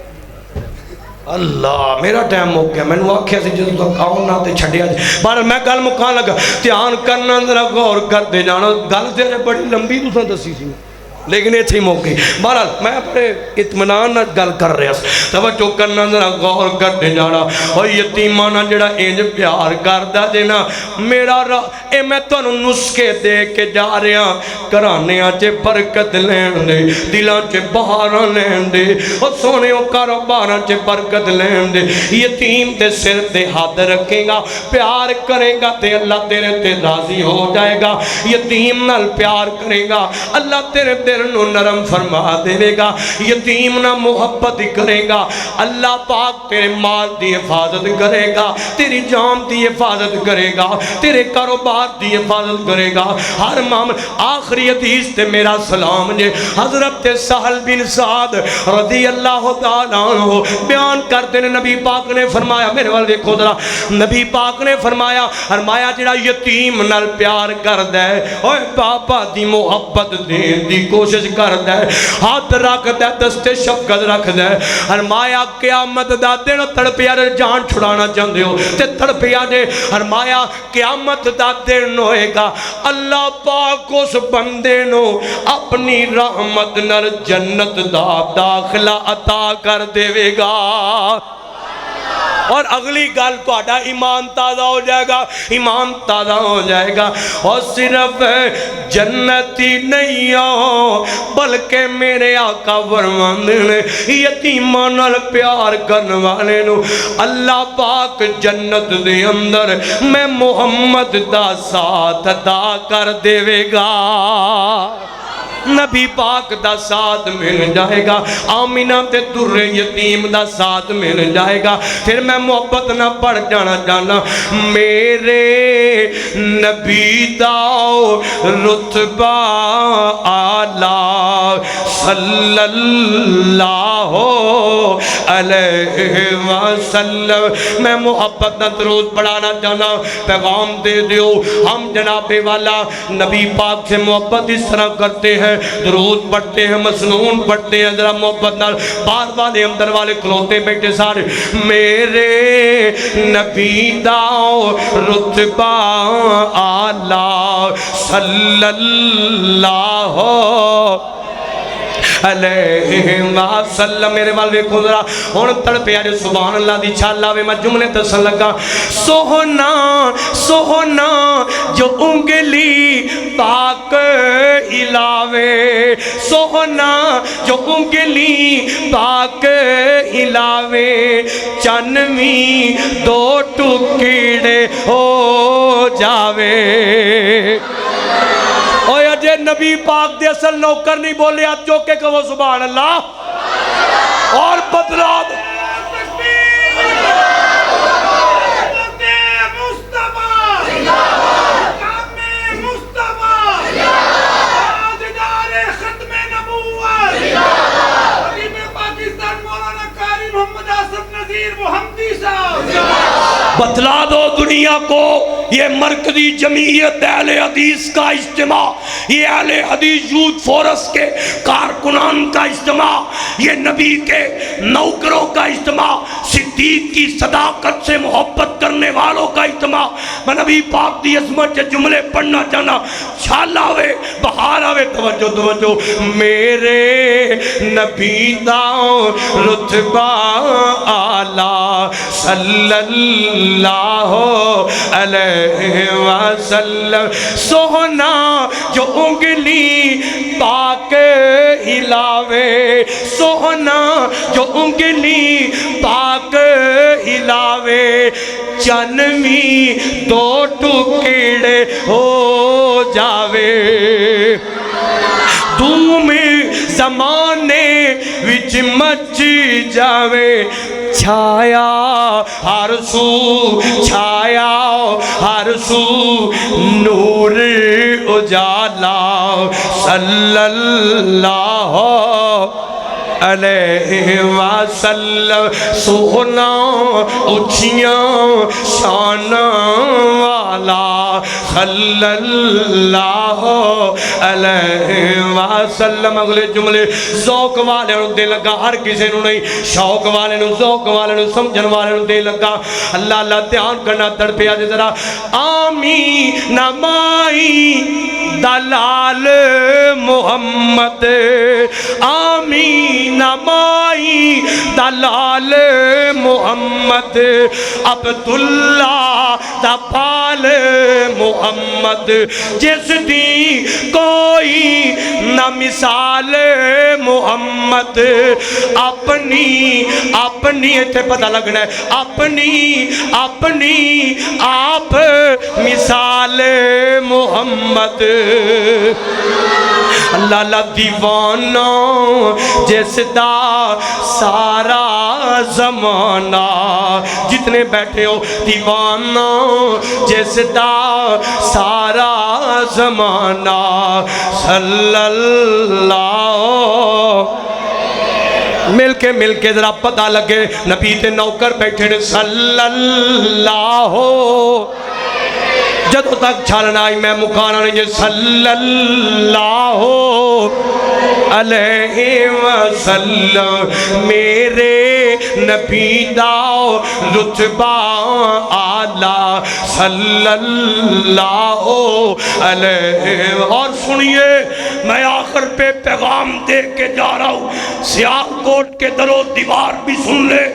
اللہ، میرا ٹائم ہو گیا، میں نے آکھیا سی جدوں تک آؤں نہ تے چھڈیا جائے، بہرحال میں گل مکان لگا، دھیان کرنا ذرا غور کرتے جانا، گل تے بڑی لمبی تساں دسی سی لیکن یہ تھی موقع، بہرحال میں اپنے اطمینان نہ گل کر رہا سا، توجہ کرنا ذرا غور کرتے جانا، اور یتیمانہ جڑا انج پیار کردا جنا میرا اے میں تانوں نسخے دے کے جا رہا، کرانیاں چے برکت لین دے، دلاں چے بہاراں لین دے، اور سونے کاروباراں چے برکت لین دے، یتیم تے سر تے ہاتھ رکھے گا، پیار کرے گا تے اللہ تیرے تے راضی ہو جائے گا، یتیم نال پیار کرے گا اللہ تیرے تے دل نو نرم فرما دے گا، یتیم نہ محبت کرے گا، اللہ پاک تیرے مال دی حفاظت کرے گا، تیری جان دی حفاظت کرے گا، تیرے کاروبار دی حفاظت کرے گا، ہر معاملہ۔ آخری حدیث تے میرا سلام جے حضرت سہل بن سعد رضی اللہ تعالیٰ عنہ بیان کرتے ہیں، نبی پاک نے فرمایا، میرے والے دیکھو ذرا، نبی پاک نے فرمایا جڑا یتیم نال پیار کردا ہے، اوے پاپا دی محبت دین دی کوشش کردا ہے، ہاتھ رکھدا ہے، دستے شفقت رکھدا ہے، فرمایا قیامت دا دن تڑپیا دے جان چھڑانا چاہندے ہو تے تڑپیا دے، فرمایا قیامت دا دن ہوئے گا، اللہ پاک اس بندے نو اپنی رحمت نال جنت دا داخلہ عطا کر دے گا۔ اور اگلی گل تہاڈا ایمان تازہ ہو جائے گا، ایمان تازہ ہو جائے گا، اور صرف جنتی نہیں ہو بلکہ میرے آقا فرماندے نے یتیماں نال پیار کرن والے نو اللہ پاک جنت دے اندر میں محمد دا ساتھ عطا کر دے گا، نبی پاک دا ساتھ مل جائے گا، آمینہ تے در یتیم دا ساتھ مل جائے گا۔ پھر میں محبت نہ پڑھ جانا جانا، میرے نبی دا رتبہ اعلیٰ صلی اللہ علیہ وسلم، میں محبت نہ درود پڑھانا جانا، پیغام دے دیو، ہم جناب والا نبی پاک سے محبت اس طرح کرتے ہیں، درود پڑھتے ہیں، مسنون پڑھتے ہیں، ذرا محبت نال باہر والے اندر والے کھلوتے بیٹھے سارے، میرے نبی دا رتبہ اعلیٰ صلی اللہ علیہ وسلم، میرے وال ویکھو ذرا، ہن تڑپیا جے سبحان اللہ دی چھال آوے، میں جملے دسن لگا، سوہنا سوہنا جو انگلی پاک ہلاوے، سوہنا جو انگلی پاک ہلاوے، چنویں دو ٹکڑے ہو جاوے۔ اوہ اجے نبی پاک دے اصل نوکر نہیں بولے، آج چوکے کہو سبحان اللہ، اور بدلا دو بتلا دو دنیا کو، یہ مرکزی جمعیت اہل حدیث کا اجتماع، یہ اہل حدیث یوتھ فورس کے کارکنان کا اجتماع، یہ نبی کے نوکروں کا اجتماع، صدیق کی صداقت سے محبت کرنے والوں کا اجتماع۔ میں نبی پاک دی عظمت کے جملے پڑھنا چاہنا، چھال آوے بہار آوے، توجہ توجہ، میرے نبی دا رتبہ اعلیٰ صلی اللہ علیہ وسلم، سوہنا جو انگلی پاک ہلاوے، سوہنا جو انگلی پاک ہلاوے، چنویں دو ٹکڑے ہو جاوے۔ دھوم زمانے وچ مچ جاوے، چھایا ہر سو، چھایا ہر سو، نور اجالا صلی اللہ علیہ وسلم، سونا اچھیاں شان والا صلی اللہ علیہ وسلم۔ اگلے جملے ذوق والے نو دے لگا، ہر کسی نو نہیں، شوق والے نو، ذوق والے نو، سمجھن والے نو دے لگا، اللہ اللہ دھیان کرنا تڑپیا جے ذرا، آمین مائی دلال محمد، آمین مائی دلال محمد، عبداللہ دا پال محمد، جس دی کوئی نہ مثال محمد، اپنی اپنی ایتھے پتہ لگنا ہے، اپنی اپنی آپ مثال محمد، اللہ لا دیوانہ جس دا سارا زمانہ، جتنے بیٹھے ہو دیوانہ جس دا سارا زمانہ، صلی اللہ مل کے ذرا پتہ لگے نبی تے نوکر بیٹھے نے صلی اللہ جدو تک چھالنا آئی میں مکانا نہیں صلی اللہ علیہ وسلم میرے نبی داؤ رتبہ آلہ صلی اللہ علیہ۔ اور سنیے میں آخر پہ پیغام دے کے جا رہا ہوں، سیاہ کوٹ کے در و دیوار بھی سن لے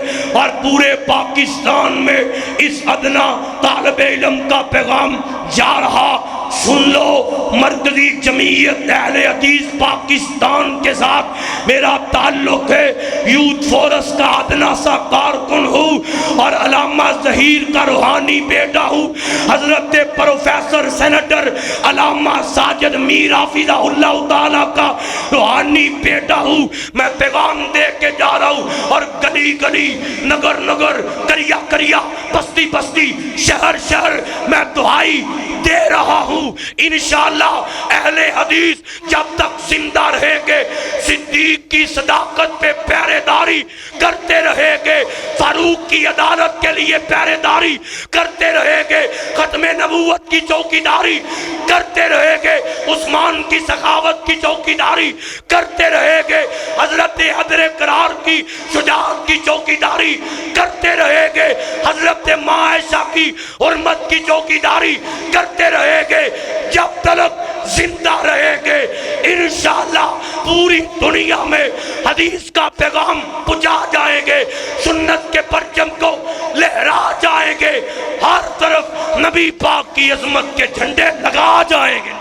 اور پورے پاکستان میں اس ادنا طالب علم کا پیغام جا رہا، سن لو۔ مرکزی جمعیت اہل حدیث پاکستان کے ساتھ میرا تعلق ہے، یوتھ فورس کا ادنا سا کارکن ہوں اور علامہ ظہیر کا روحانی بیٹا ہوں، حضرت پروفیسر سینیٹر علامہ ساجد میر حافظہ اللہ تعالیٰ کا روحانی بیٹا ہوں۔ میں پیغام دے کے جا رہا ہوں اور گلی گلی نگر نگر کریا کریا بستی بستی شہر شہر میں دعائی دے رہا ہوں۔ انشاءاللہ اہل حدیث جب تک زندہ رہے گے صدیق کی صداقت پہ پہرے داری کرتے رہے گے، فاروق کی عدالت کے لیے پہرے داری کرتے رہے گے، ختم نبوت کی چوکی داری کرتے رہے گے، عثمان کی سخاوت کی چوکی داری کرتے رہے گے، حضرت حیدر کرار کی شجاعت کی چوکی داری کرتے رہے گے، حضرت ماں عائشہ کی حرمت کی چوکی داری کرتے رہے گے، جب تلک زندہ رہے گے انشاءاللہ پوری دنیا میں حدیث کا پیغام پہنچا جائیں گے، سنت کے پرچم کو لہرا جائیں گے، ہر طرف نبی پاک کی عظمت کے جھنڈے لگا جائیں گے۔